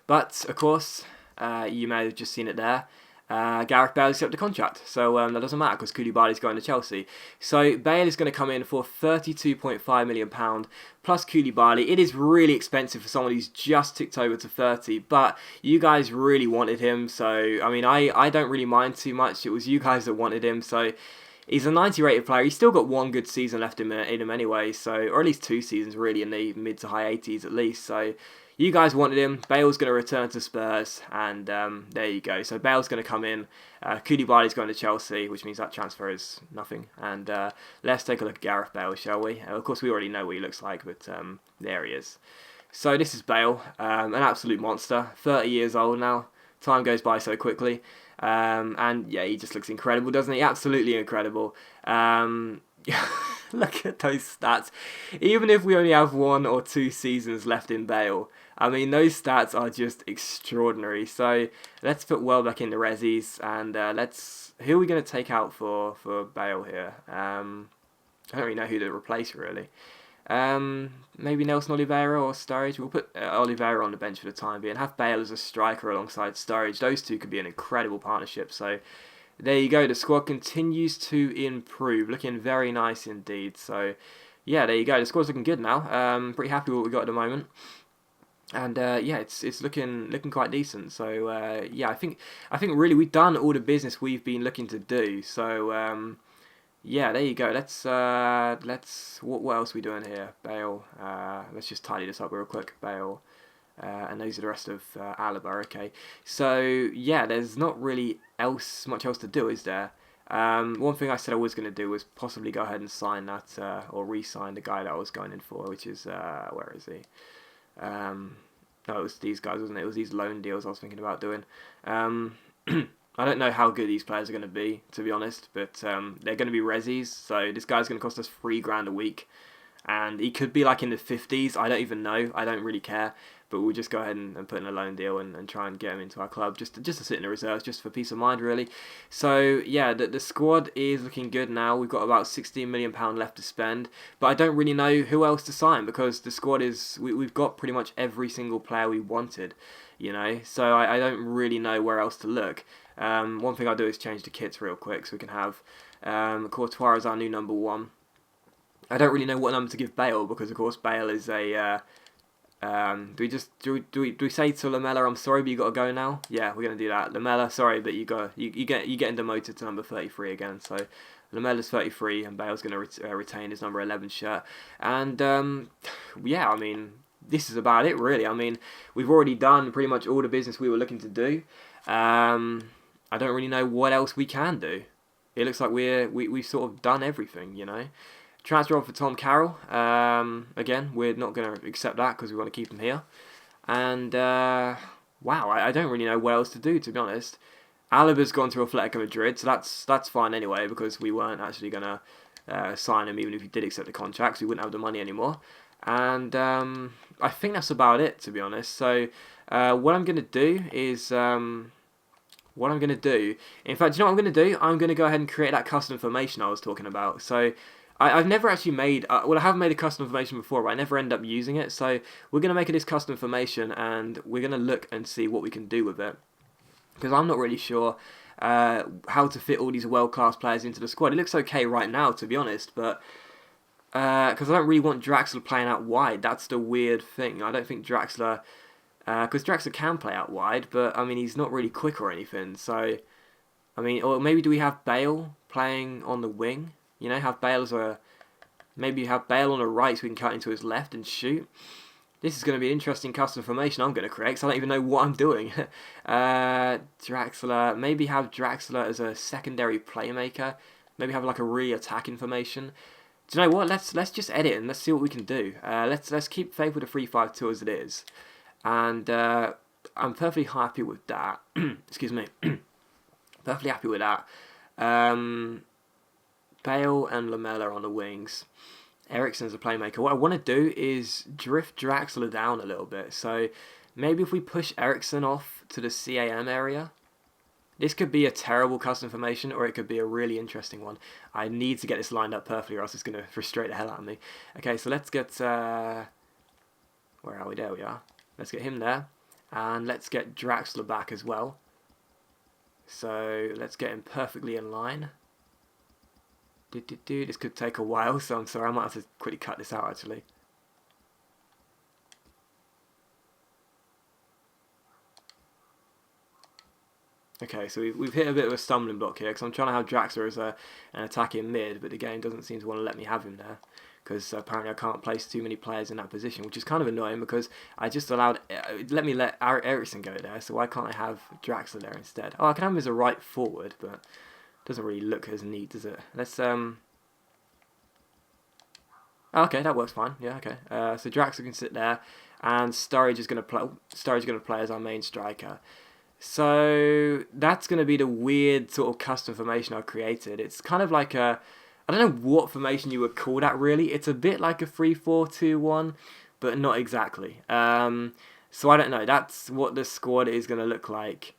But, of course, you may have just seen it there. Gareth Bale accepted a contract. So that doesn't matter because Koulibaly's going to Chelsea. So Bale is going to come in for £32.5 million plus Koulibaly. It is really expensive for someone who's just ticked over to 30. But you guys really wanted him. So, I mean, I don't really mind too much. It was you guys that wanted him. So... he's a 90 rated player. He's still got 1 good season left in him anyway, so or at least 2 seasons really in the mid to high 80s at least. So you guys wanted him. Bale's going to return to Spurs, and there you go. So Bale's going to come in. Koulibaly's going to Chelsea, which means that transfer is nothing. And let's take a look at Gareth Bale, shall we? Of course, we already know what he looks like, but there he is. So this is Bale, an absolute monster. 30 years old now. Time goes by so quickly. And yeah, he just looks incredible, doesn't he? Absolutely incredible. Look at those stats. Even if we only have 1 or 2 seasons left in Bale, I mean, those stats are just extraordinary. So let's put Welbeck in the resis, and who are we going to take out for Bale here? I don't really know who to replace, really. Maybe Nelson Oliveira or Sturridge. We'll put Oliveira on the bench for the time being. Have Bale as a striker alongside Sturridge. Those two could be an incredible partnership. So there you go. The squad continues to improve, looking very nice indeed. So, yeah, there you go. The squad's looking good now. Pretty happy with what we got at the moment. And yeah, it's looking quite decent. So yeah, I think really we've done all the business we've been looking to do. So yeah, there you go. Let's what else are we doing here? Bale. Let's just tidy this up real quick. Bale. And those are the rest of Alaba. Okay, so yeah, there's not really much else to do, is there? One thing I said I was going to do was possibly go ahead and sign that or re-sign the guy that I was going in for, which is where is he? No, it was these guys, wasn't it? It was these loan deals I was thinking about doing. I don't know how good these players are going to be, to be honest, but they're going to be resis. So this guy's going to cost us $3,000 a week, and he could be like in the 50s. I don't even know. I don't really care. But we'll just go ahead and put in a loan deal and try and get him into our club just to sit in the reserves, just for peace of mind, really. So yeah, the squad is looking good now. We've got about £16 million left to spend, but I don't really know who else to sign because the squad is we've got pretty much every single player we wanted, you know. So I don't really know where else to look. One thing I'll do is change the kits real quick so we can have Courtois as our new number 1. I don't really know what number to give Bale because of course Bale is a do we say to Lamella, I'm sorry, but you got to go now? Yeah, we're gonna do that. Lamella, sorry, but you getting demoted to number 33 again. So Lamella's 33, and Bale's gonna retain his number 11 shirt. And yeah, I mean, this is about it, really. I mean, we've already done pretty much all the business we were looking to do. I don't really know what else we can do. It looks like we've sort of done everything, you know. Transfer offer for Tom Carroll. Again, we're not going to accept that because we want to keep him here. And, wow, I don't really know what else to do, to be honest. Alaba's gone to Atletico Madrid, so that's fine anyway because we weren't actually going to sign him even if he did accept the contract, so we wouldn't have the money anymore. And I think that's about it, to be honest. So what I'm going to do is... what I'm going to do... In fact, do you know what I'm going to do? I'm going to go ahead and create that custom formation I was talking about. So... I've never actually made... well, I have made a custom formation before, but I never end up using it. So we're going to make this custom formation, and we're going to look and see what we can do with it. Because I'm not really sure how to fit all these world-class players into the squad. It looks okay right now, to be honest, but... Because I don't really want Draxler playing out wide. That's the weird thing. I don't think Draxler... Because Draxler can play out wide, but, I mean, he's not really quick or anything. So, I mean, or maybe do we have Bale playing on the wing? You know, have Bale as a... Maybe have Bale on the right so we can cut into his left and shoot. This is going to be an interesting custom formation I'm going to create because I don't even know what I'm doing. Draxler. Maybe have Draxler as a secondary playmaker. Maybe have like a really attacking formation. Do you know what? Let's just edit and let's see what we can do. Let's keep faith with the 3-5-2 as it is. And I'm perfectly happy with that. Excuse me. Perfectly happy with that. Bale and Lamella on the wings. Eriksen's a playmaker. What I want to do is drift Draxler down a little bit. So maybe if we push Eriksen off to the CAM area. This could be a terrible custom formation or it could be a really interesting one. I need to get this lined up perfectly or else it's going to frustrate the hell out of me. Okay, so let's get... where are we? There we are. Let's get him there. And let's get Draxler back as well. So let's get him perfectly in line. This could take a while, so I'm sorry, I might have to quickly cut this out actually. Okay, so we've hit a bit of a stumbling block here, because I'm trying to have Draxler as an attacking mid, but the game doesn't seem to want to let me have him there, because apparently I can't place too many players in that position, which is kind of annoying, because I just allowed... let me let Eriksen go there, so why can't I have Draxler there instead? Oh, I can have him as a right forward, but... doesn't really look as neat, does it? Let's okay, that works fine. Yeah, okay. So Draxler can sit there, and Sturridge is going to play as our main striker. So that's going to be the weird sort of custom formation I've created. It's kind of like a... I don't know what formation you would call that really. It's a bit like a 3-4-2-1, but not exactly. So I don't know. That's what the squad is going to look like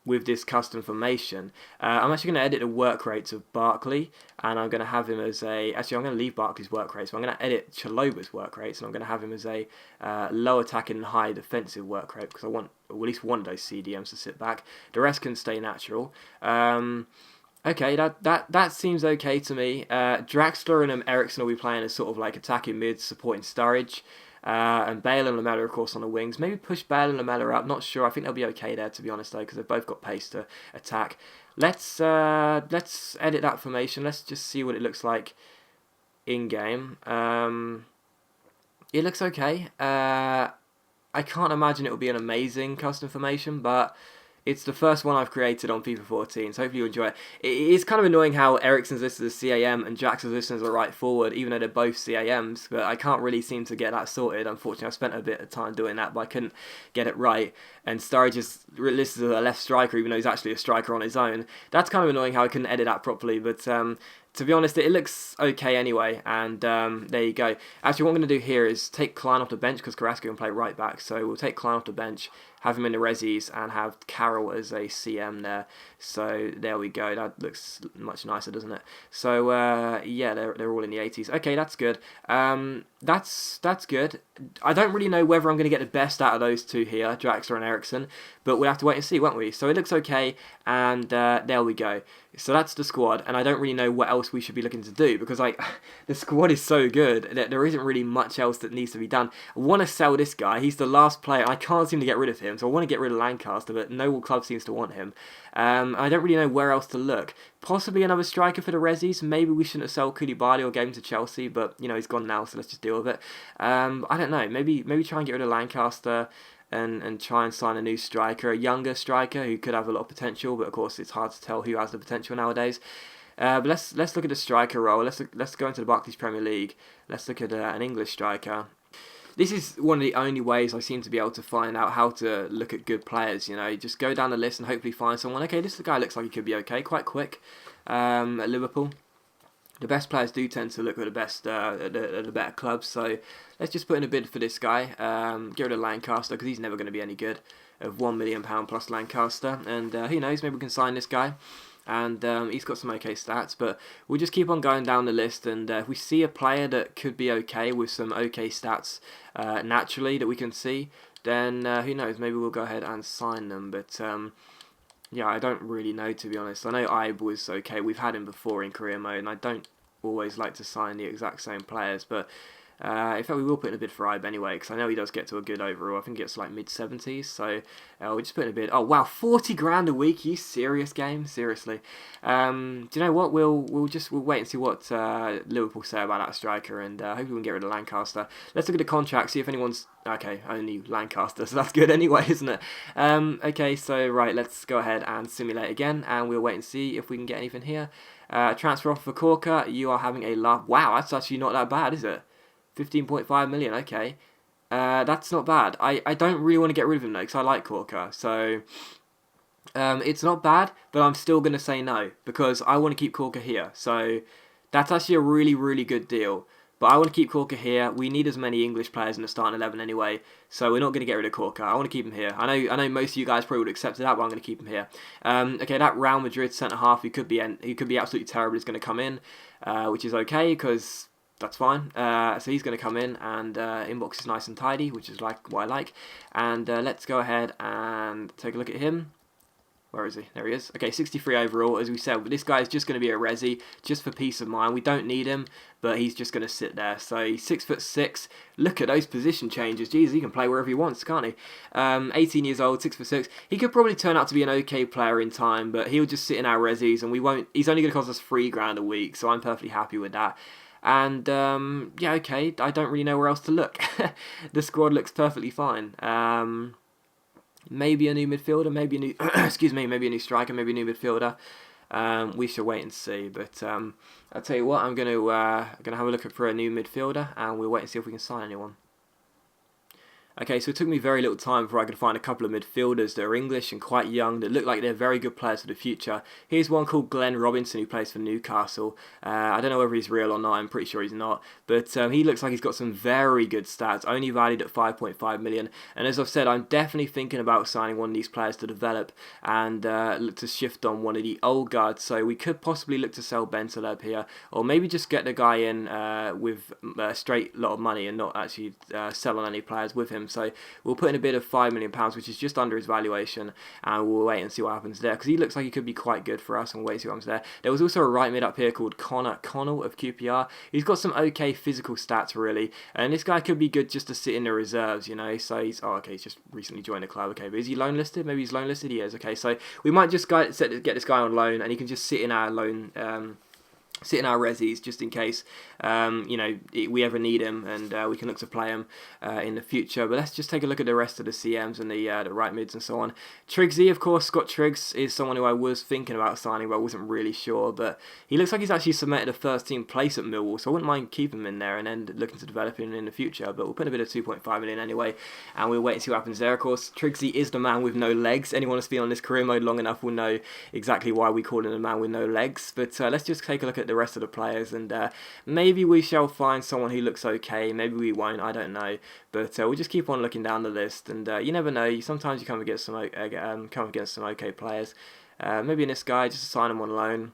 with this custom formation. I'm actually going to edit the work rates of Barkley, and I'm going to have him as a... Actually, I'm going to leave Barkley's work rates, so I'm going to edit Chaloba's work rates, and I'm going to have him as a low attacking and high defensive work rate, because I want at least one of those CDMs to sit back. The rest can stay natural. Okay, that seems okay to me. Draxler and Ericsson will be playing as sort of like attacking mids, supporting Sturridge. And Bale and Lamella, of course, on the wings. Maybe push Bale and Lamella up. Not sure. I think they'll be okay there, to be honest, though, because they've both got pace to attack. Let's edit that formation. Let's just see what it looks like in game. It looks okay. I can't imagine it will be an amazing custom formation, but it's the first one I've created on FIFA 14, so hopefully you enjoy it. It is kind of annoying how Ericsson's listed as CAM and Jackson's listed as a right forward, even though they're both CAMs, but I can't really seem to get that sorted. Unfortunately, I spent a bit of time doing that, but I couldn't get it right. And Sturridge is listed as a left striker, even though he's actually a striker on his own. That's kind of annoying how I couldn't edit that properly, but to be honest, it looks okay anyway, and there you go. Actually, what I'm going to do here is take Klein off the bench, because Carrasco can play right back, so we'll take Klein off the bench, have him in the resis, and have Carroll as a CM there. So there we go. That looks much nicer, doesn't it? So yeah, they're all in the 80s. Okay, that's good. That's good. I don't really know whether I'm going to get the best out of those two here, Draxler and Ericsson, but we'll have to wait and see, won't we? So it looks okay, and there we go. So that's the squad, and I don't really know what else we should be looking to do, because like the squad is so good that there isn't really much else that needs to be done. I want to sell this guy. He's the last player. I can't seem to get rid of him, so I want to get rid of Lancaster, but no club seems to want him. I don't really know where else to look. Possibly another striker for the resis. Maybe we shouldn't have sold Koulibaly or gave him to Chelsea, but you know he's gone now, so let's just deal with it. I don't know. Maybe try and get rid of Lancaster. And try and sign a new striker, a younger striker who could have a lot of potential, but of course it's hard to tell who has the potential nowadays. But let's look at the striker role. Let's go into the Barclays Premier League. Let's look at an English striker. This is one of the only ways I seem to be able to find out how to look at good players. You know, just go down the list and hopefully find someone. Okay, this guy looks like he could be okay, quite quick. At Liverpool. The best players do tend to look at the best, at the better clubs. So let's just put in a bid for this guy. Get rid of Lancaster because he's never going to be any good. Of £1 million plus Lancaster, and who knows? Maybe we can sign this guy. And he's got some okay stats, but we'll just keep on going down the list. And if we see a player that could be okay with some okay stats naturally that we can see, then who knows? Maybe we'll go ahead and sign them. But yeah, I don't really know, to be honest. I know Ibe was okay. We've had him before in career mode, and I don't always like to sign the exact same players. But in fact, we will put in a bid for Ibe anyway, because I know he does get to a good overall. I think it's like mid-70s, so we'll just put in a bid. Oh, wow, 40 grand a week? Are you serious, game? Seriously. Do you know what? We'll wait and see what Liverpool say about that striker, and hopefully we can get rid of Lancaster. Let's look at the contract, see if anyone's... Okay, only Lancaster, so that's good anyway, isn't it? Okay, so right, let's go ahead and simulate again, and we'll wait and see if we can get anything here. Transfer offer for Corker, you are having a laugh. Wow, that's actually not that bad, is it? 15.5 million, okay. That's not bad. I don't really want to get rid of him though, because I like Corker, so... it's not bad, but I'm still going to say no, because I want to keep Corker here, so... That's actually a really, really good deal. But I want to keep Corker here. We need as many English players in the starting 11 anyway, so we're not going to get rid of Corker. I want to keep him here. I know most of you guys probably would accept that, but I'm going to keep him here. Okay, that Real Madrid centre half, he could be absolutely terrible. He's going to come in, which is okay because that's fine. So he's going to come in, and inbox is nice and tidy, which is like what I like. And let's go ahead and take a look at him. Where is he? There he is. Okay, 63 overall, as we said. But this guy is just going to be a resi, just for peace of mind. We don't need him, but he's just going to sit there. So he's 6'6". Look at those position changes. Jeez, he can play wherever he wants, can't he? 18 years old, 6'6". He could probably turn out to be an okay player in time, but he'll just sit in our resis, and we won't. He's only going to cost us £3 grand a week, so I'm perfectly happy with that. And yeah, okay. I don't really know where else to look. The squad looks perfectly fine. Maybe a new midfielder, maybe a new excuse me, maybe a new striker, maybe a new midfielder. We shall wait and see. But I'll tell you what, I'm gonna have a look for a new midfielder, and we'll wait and see if we can sign anyone. Okay, so it took me very little time before I could find a couple of midfielders that are English and quite young that look like they're very good players for the future. Here's one called Glenn Robinson who plays for Newcastle. I don't know whether he's real or not, I'm pretty sure he's not. But he looks like he's got some very good stats, only valued at 5.5 million. And as I've said, I'm definitely thinking about signing one of these players to develop and look to shift on one of the old guards. So we could possibly look to sell Bentaleb here, or maybe just get the guy in with a straight lot of money and not actually sell on any players with him. So we'll put in a bid of £5 million, which is just under his valuation, and we'll wait and see what happens there, because he looks like he could be quite good for us, and we'll wait and see what happens there. There was also a right mid up here called Connor Connell of QPR. He's got some okay physical stats, really, and this guy could be good just to sit in the reserves, you know. So he's he's just recently joined the club. Okay, but is he loan listed? Maybe he's loan listed. He is. Okay, so we might just get this guy on loan, and he can just sit in our loan. Sit in our resis just in case we ever need him, and we can look to play him in the future. But let's just take a look at the rest of the CMs and the right mids and so on. Triggsy, of course, Scott Triggs is someone who I was thinking about signing, but I wasn't really sure. But he looks like he's actually cemented a first team place at Millwall, so I wouldn't mind keeping him in there and then looking to develop him in the future. But we'll put a bit of 2.5 million anyway, and we'll wait and see what happens there. Of course, Triggsy is the man with no legs. Anyone who's been on this career mode long enough will know exactly why we call him the man with no legs. But let's just take a look at the rest of the players, and maybe we shall find someone who looks okay. Maybe we won't, I don't know. But we'll just keep on looking down the list, and you never know. Sometimes you come against some okay players. Maybe in this guy, just sign him on loan.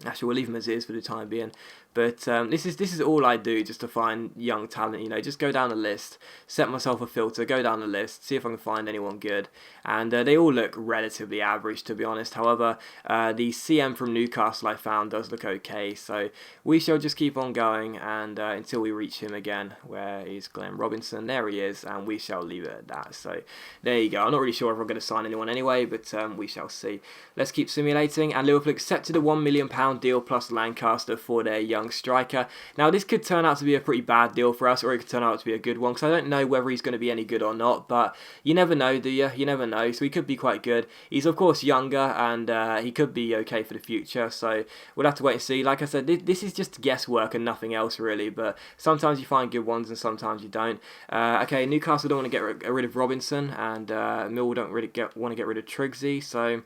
Actually, we'll leave him as is for the time being. But this is all I do, just to find young talent. You know, just go down the list, set myself a filter, go down the list, see if I can find anyone good. And they all look relatively average, to be honest. However, the CM from Newcastle I found does look okay. So we shall just keep on going, and until we reach him again. Where is Glenn Robinson? There he is, and we shall leave it at that. So there you go. I'm not really sure if I'm going to sign anyone anyway, but we shall see. Let's keep simulating. And Liverpool accepted a £1 million deal plus Lancaster for their young striker. Now this could turn out to be a pretty bad deal for us, or it could turn out to be a good one, because I don't know whether he's going to be any good or not, but you never know, do you? You never know. So he could be quite good. He's of course younger, and he could be okay for the future, so we'll have to wait and see. Like I said, this is just guesswork and nothing else really, but sometimes you find good ones and sometimes you don't. Okay, Newcastle don't want to get rid of Robinson, and Millwall don't really want to get rid of Triggsy, so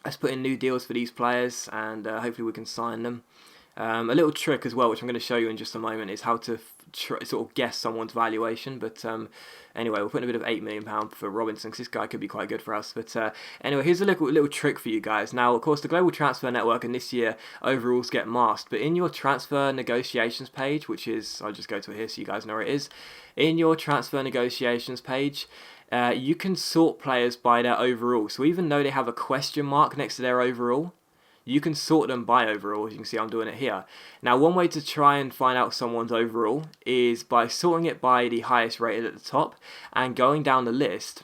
let's put in new deals for these players, and hopefully we can sign them. A little trick as well, which I'm going to show you in just a moment, is how to sort of guess someone's valuation. But anyway, we'll put in a bit of £8 million for Robinson, because this guy could be quite good for us. But anyway, here's a little trick for you guys. Now, of course, the Global Transfer Network and this year overalls get masked, but in your transfer negotiations page, which is, I'll just go to it here so you guys know where it is. In your transfer negotiations page, you can sort players by their overall. So even though they have a question mark next to their overall, you can sort them by overall. As you can see, I'm doing it here. Now, one way to try and find out someone's overall is by sorting it by the highest rated at the top and going down the list.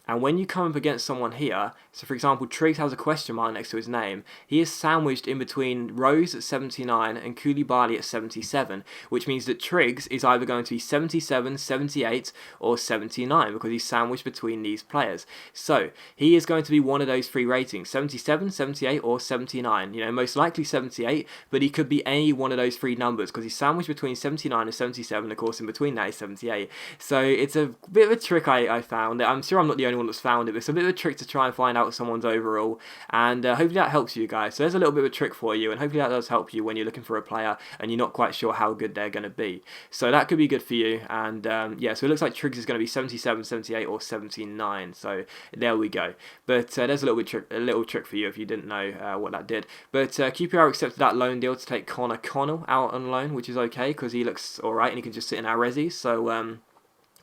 And when you come up against someone here, so for example, Triggs has a question mark next to his name, he is sandwiched in between Rose at 79 and Koulibaly at 77, which means that Triggs is either going to be 77, 78 or 79, because he's sandwiched between these players. So he is going to be one of those three ratings, 77, 78 or 79. You know, most likely 78, but he could be any one of those three numbers, because he's sandwiched between 79 and 77, of course in between that is 78. So it's a bit of a trick I found. I'm sure I'm not the only one that's found it, but it's a bit of a trick to try and find out someone's overall, and hopefully that helps you guys. So there's a little bit of a trick for you, and hopefully that does help you when you're looking for a player and you're not quite sure how good they're going to be. So that could be good for you, and yeah, so it looks like Triggs is going to be 77, 78 or 79, so there we go. But there's a little trick for you if you didn't know what that did. But QPR accepted that loan deal to take Connor Connell out on loan, which is okay because he looks alright and he can just sit in our resis, so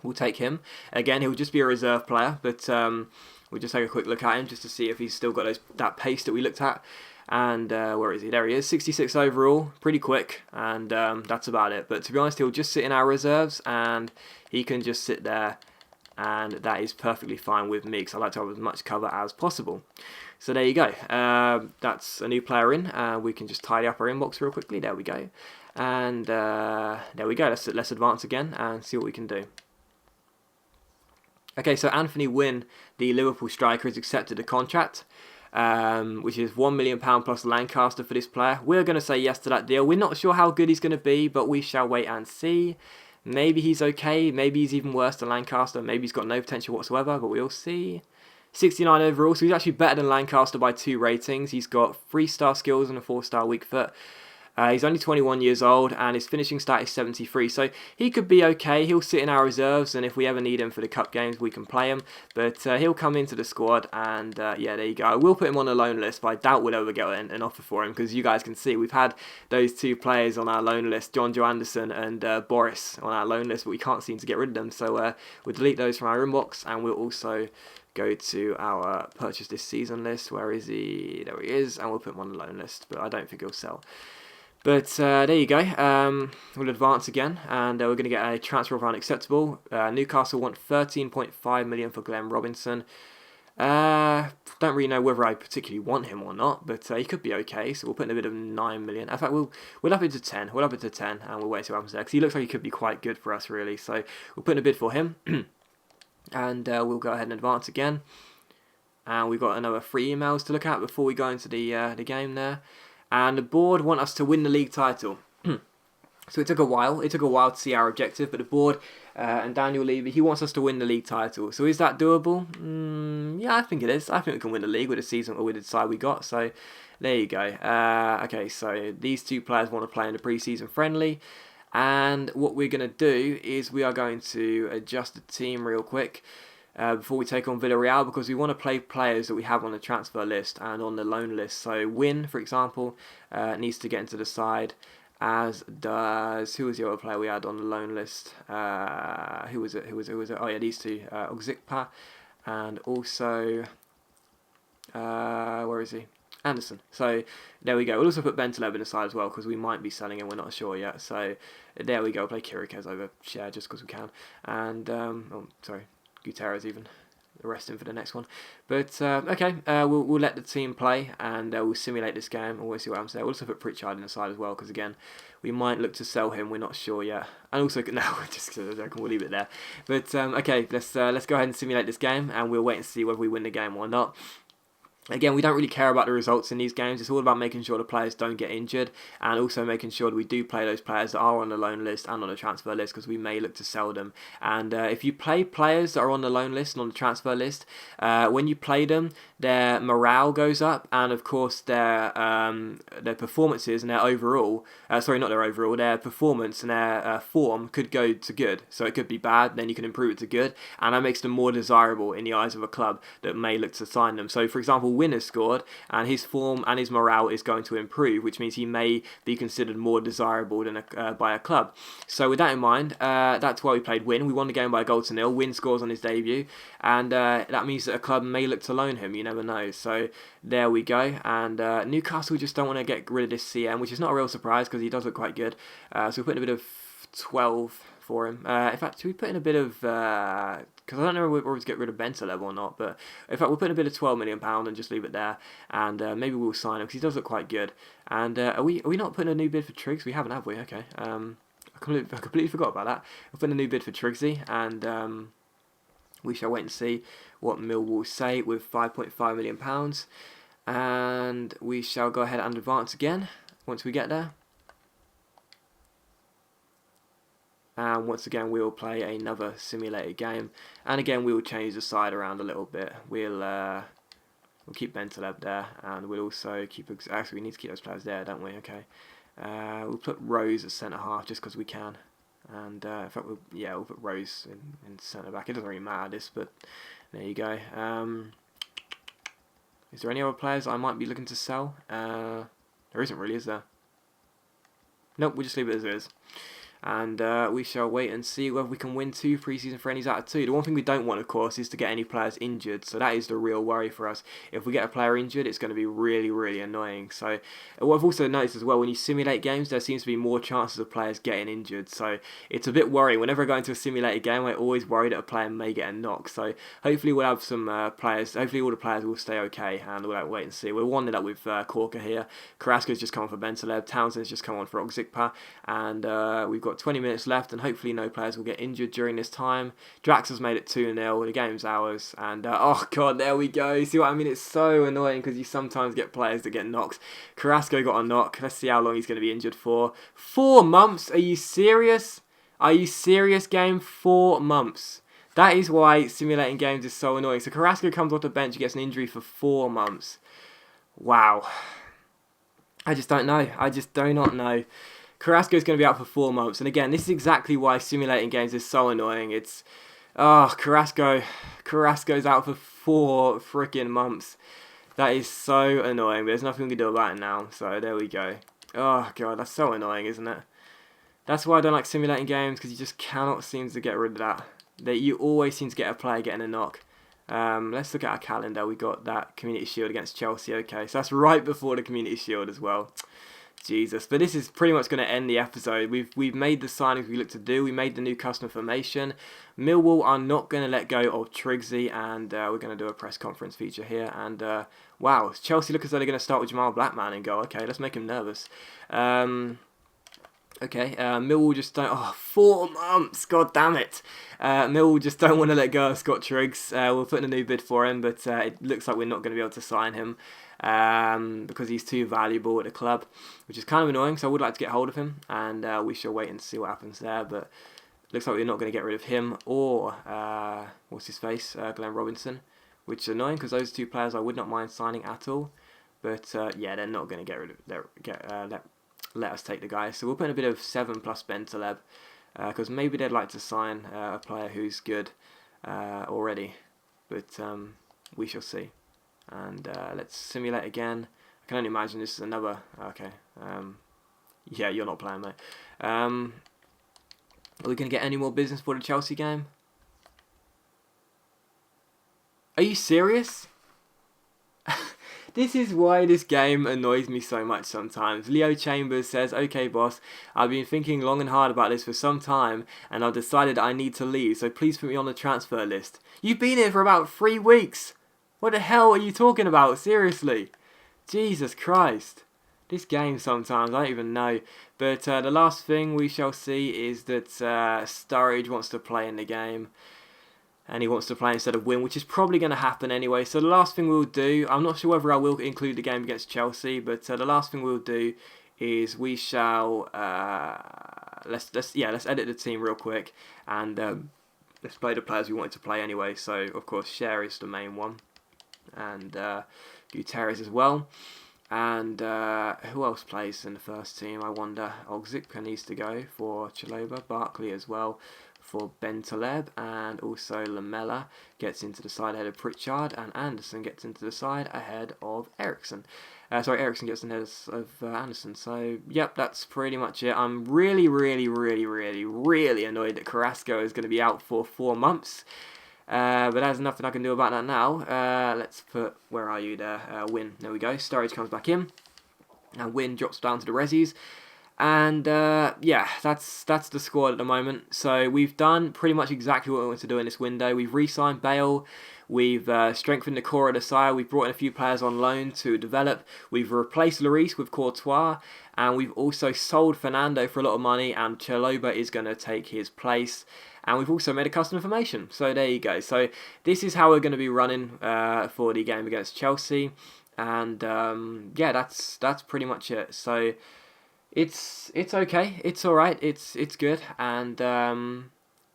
we'll take him. Again, he'll just be a reserve player, but we'll just take a quick look at him just to see if he's still got that pace that we looked at. And where is he? There he is, 66 overall, pretty quick, and that's about it. But to be honest, he'll just sit in our reserves, and he can just sit there, and that is perfectly fine with me, because I like to have as much cover as possible. So there you go. That's a new player in. We can just tidy up our inbox real quickly. There we go. And there we go. Let's advance again and see what we can do. Okay, so Anthony Wynn, the Liverpool striker, has accepted a contract, which is £1 million plus Lancaster for this player. We're going to say yes to that deal. We're not sure how good he's going to be, but we shall wait and see. Maybe he's okay, maybe he's even worse than Lancaster, maybe he's got no potential whatsoever, but we'll see. 69 overall, so he's actually better than Lancaster by 2 ratings. He's got 3-star skills and a 4-star weak foot. He's only 21 years old, and his finishing stat is 73, so he could be okay. He'll sit in our reserves, and if we ever need him for the cup games, we can play him. But he'll come into the squad, and yeah, there you go. I will put him on the loan list, but I doubt we'll ever get an offer for him, because you guys can see we've had those two players on our loan list, John Joanderson and Boris, on our loan list, but we can't seem to get rid of them. So we'll delete those from our inbox, and we'll also go to our purchase this season list. Where is he? There he is, and we'll put him on the loan list, but I don't think he'll sell. But there you go. We'll advance again, and we're going to get a transfer of unacceptable. Newcastle want 13.5 million for Glenn Robinson. Don't really know whether I particularly want him or not, but he could be okay. So we'll put in a bit of 9 million. In fact, we'll up it to 10. We'll up it to 10, and we'll wait till what happens there, because he looks like he could be quite good for us, really. So we'll put in a bid for him, and we'll go ahead and advance again. And we've got another 3 emails to look at before we go into the game there. And the board want us to win the league title. So it took a while. It took a while to see our objective, but the board and Daniel Levy, he wants us to win the league title. So is that doable? Yeah, I think it is. I think we can win the league with the season or with the side we got. So there you go. Okay, so these two players want to play in the preseason friendly. And what we're going to do is we are going to adjust the team real quick. Before we take on Villarreal, because we want to play players that we have on the transfer list and on the loan list. So Win, for example, needs to get into the side, as does, who was the other player we had on the loan list? Who was it? Oh yeah, these two, Ogzikpa, and also, where is he? Anderson. So there we go. We'll also put Bentaleb in the side as well, because we might be selling him. We're not sure yet. So there we go. Play Kirikez over Share just because we can. And Gutierrez even, rest him for the next one. But okay, we'll let the team play, and we'll simulate this game, and we'll see what happens there. We'll also put Pritchard in the side as well, because again, we might look to sell him. We're not sure yet. And also, no, just we'll leave it there. But okay, let's go ahead and simulate this game, and we'll wait and see whether we win the game or not. Again, we don't really care about the results in these games. It's all about making sure the players don't get injured, and also making sure that we do play those players that are on the loan list and on the transfer list, because we may look to sell them. And if you play players that are on the loan list and on the transfer list, when you play them, their morale goes up, and of course their performances and their overall, their performance and their form could go to good. So it could be bad, then you can improve it to good, and that makes them more desirable in the eyes of a club that may look to sign them. So for example, Win has scored, and his form and his morale is going to improve, which means he may be considered more desirable than by a club. So with that in mind, that's why we played Win. We won the game by a 1-0. Win scores on his debut, and that means that a club may look to loan him. You never know. So there we go. And Newcastle just don't want to get rid of this CM, which is not a real surprise because he does look quite good. So we're putting a bit of 12 for him. In fact, should we put in a bit of... because I don't know whether we get rid of Bentaleb or not, but in fact, we'll put in a bit of £12 million and just leave it there, and maybe we'll sign him because he does look quite good. And are we not putting a new bid for Triggs? We haven't, have we? Okay. I completely forgot about that. We're putting a new bid for Triggsy, and we shall wait and see what Millwall say with £5.5 million, and we shall go ahead and advance again once we get there. And once again, we'll play another simulated game, and again we'll change the side around a little bit. We'll keep Bentaleb there, and we'll also keep. Actually, we need to keep those players there, don't we? Okay. We'll put Rose as centre half just because we can, and in fact, we'll put Rose in centre back. It doesn't really matter this, but there you go. Is there any other players I might be looking to sell? There isn't really, is there? Nope. We'll just leave it as it is. And we shall wait and see whether we can win 2 preseason friendlies out of 2. The one thing we don't want, of course, is to get any players injured. So that is the real worry for us. If we get a player injured, it's going to be really, really annoying. So what I've also noticed as well, when you simulate games, there seems to be more chances of players getting injured. So it's a bit worrying. Whenever I go into a simulated game, I always worry that a player may get a knock. So hopefully we'll have some players. Hopefully all the players will stay okay, and we'll wait and see. We're winding up with Corker here. Carrasco's just come on for Bentaleb. Townsend's just come on for Ogzikpa, and we've got 20 minutes left, and hopefully no players will get injured during this time. Drax has made it 2-0. The game's ours, and oh god, there we go. See what I mean? It's so annoying because you sometimes get players that get knocks. Carrasco got a knock. Let's see how long he's going to be injured for. 4 months? Are you serious? Are you serious, game? 4 months. That is why simulating games is so annoying. So Carrasco comes off the bench, he gets an injury for 4 months. Wow. I just don't know. I just do not know. Carrasco's going to be out for 4 months, and again, this is exactly why simulating games is so annoying. It's Carrasco's out for 4 freaking months. That is so annoying. But there's nothing we can do about it now. So there we go. Oh god, that's so annoying, isn't it? That's why I don't like simulating games, because you just cannot seem to get rid of that. You always seem to get a player getting a knock. Let's look at our calendar. We got that Community Shield against Chelsea. Okay, so that's right before the Community Shield as well. Jesus, but this is pretty much going to end the episode. We've made the signings we look to do. We made the new custom formation. Millwall are not going to let go of Triggsy, and we're going to do a press conference feature here. And wow, Chelsea look as though they're going to start with Jamal Blackman and go, okay, let's make him nervous. Okay, Millwall just don't... Oh, 4 months! God damn it! Millwall just don't want to let go of Scott Triggs. We'll put in a new bid for him, but it looks like we're not going to be able to sign him because he's too valuable at the club, which is kind of annoying, so I would like to get hold of him, and we shall wait and see what happens there, but looks like we're not going to get rid of him or, what's his face, Glenn Robinson, which is annoying because those 2 players I would not mind signing at all, but yeah, they're not going to get rid of... let us take the guy. So we'll put in a bit of 7 plus Bentaleb, because maybe they'd like to sign a player who's good already, but we shall see. And let's simulate again. I can only imagine this is another... Okay. Yeah, you're not playing, mate. Are we going to get any more business for the Chelsea game? Are you serious? This is why this game annoys me so much sometimes. Leo Chambers says, okay boss, I've been thinking long and hard about this for some time and I've decided I need to leave, so please put me on the transfer list. You've been here for about 3 weeks. What the hell are you talking about? Seriously. Jesus Christ. This game sometimes, I don't even know. But the last thing we shall see is that Sturridge wants to play in the game. And he wants to play instead of win, which is probably going to happen anyway. So the last thing we'll do, I'm not sure whether I will include the game against Chelsea, but the last thing we'll do is we shall let's edit the team real quick, and let's play the players we wanted to play anyway. So of course Cher is the main one, and Gutierrez as well. And who else plays in the first team? I wonder. Ogzipka needs to go for Chalobah, Barkley as well for Bentaleb, and also Lamella gets into the side ahead of Pritchard, and Anderson gets into the side ahead of Ericsson. Ericsson gets ahead of Anderson. So, yep, that's pretty much it. I'm really, really, really, really, really annoyed that Carrasco is going to be out for 4 months. But there's nothing I can do about that now. Let's put, where are you there? Win. There we go. Sturridge comes back in. And Win drops down to the Resis. And yeah, that's the squad at the moment. So we've done pretty much exactly what we wanted to do in this window. We've re-signed Bale. We've strengthened the core of the side. We've brought in a few players on loan to develop. We've replaced Lloris with Courtois. And we've also sold Fernando for a lot of money. And Chalobah is going to take his place. And we've also made a custom formation. So there you go. So this is how we're going to be running for the game against Chelsea. And yeah, that's pretty much it. So it's okay. It's all right. It's good. And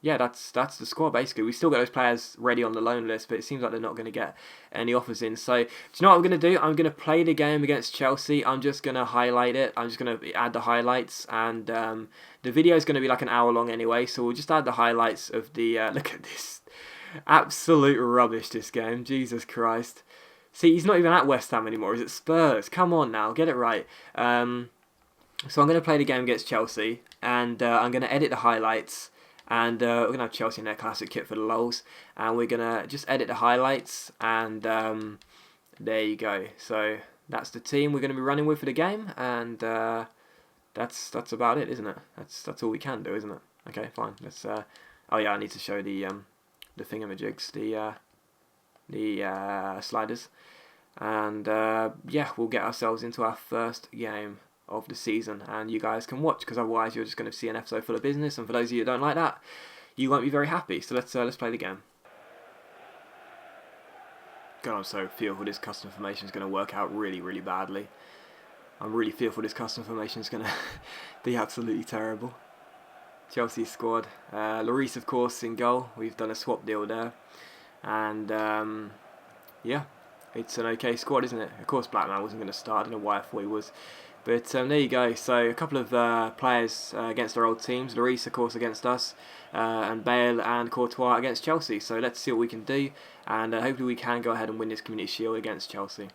yeah, that's the squad basically. We still got those players ready on the loan list, but it seems like they're not going to get any offers in. So do you know what I'm going to do? I'm going to play the game against Chelsea. I'm just going to highlight it. I'm just going to add the highlights, and the video is going to be like an hour long anyway. So we'll just add the highlights of the. Look at this, absolute rubbish. This game, Jesus Christ. See, he's not even at West Ham anymore. He's at Spurs. Come on now, get it right. So I'm going to play the game against Chelsea, and I'm going to edit the highlights, and we're going to have Chelsea in their classic kit for the lols, and we're going to just edit the highlights, and there you go. So that's the team we're going to be running with for the game, and that's about it, isn't it? That's all we can do, isn't it? Okay, fine. Let's. Oh yeah, I need to show the thingamajigs, the sliders, and yeah, we'll get ourselves into our first game of the season, and you guys can watch, because otherwise you're just going to see an episode full of business, and for those of you who don't like that, you won't be very happy. So let's play the game. God, I'm so fearful this custom formation is going to work out really, really badly. I'm really fearful this custom formation is going to be absolutely terrible. Chelsea squad. Lloris, of course, in goal. We've done a swap deal there, and yeah, it's an okay squad, isn't it? Of course, Blackman wasn't going to start. I don't know why I thought he was. But there you go. So a couple of players against our old teams. Lloris, of course, against us, and Bale and Courtois against Chelsea. So let's see what we can do, and hopefully we can go ahead and win this Community Shield against Chelsea.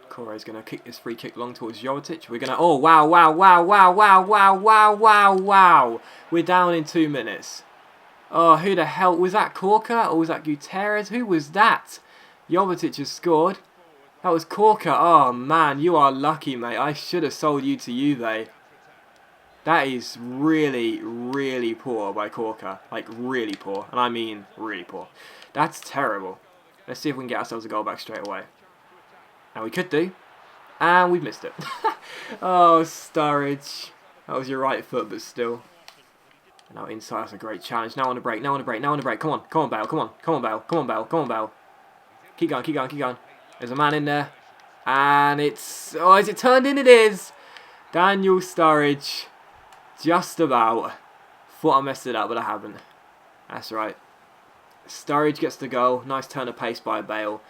Kore's going to kick this free kick long towards Jovetic. We're going to... Oh, wow, wow, wow, wow, wow, wow, wow, wow, wow. We're down in 2 minutes. Oh, who the hell... Was that Corker or was that Gutierrez? Who was that? Jovetic has scored. That was Corker. Oh, man, you are lucky, mate. I should have sold you to Juve. That is really, really poor by Corker. Like, really poor. And I mean really poor. That's terrible. Let's see if we can get ourselves a goal back straight away. And we could do. And we've missed it. Oh, Sturridge. That was your right foot, but still. And now inside, that's a great challenge. Now on the break, now on the break, now on the break. Come on, come on, Bale, come on, come on, Bale, come on, Bale, come on, Bale. Keep going, keep going, keep going. There's a man in there. And it's... Oh, is it turned in? It is. Daniel Sturridge. Just about. Thought I messed it up, but I haven't. That's right. Sturridge gets the goal. Nice turn of pace by Bale.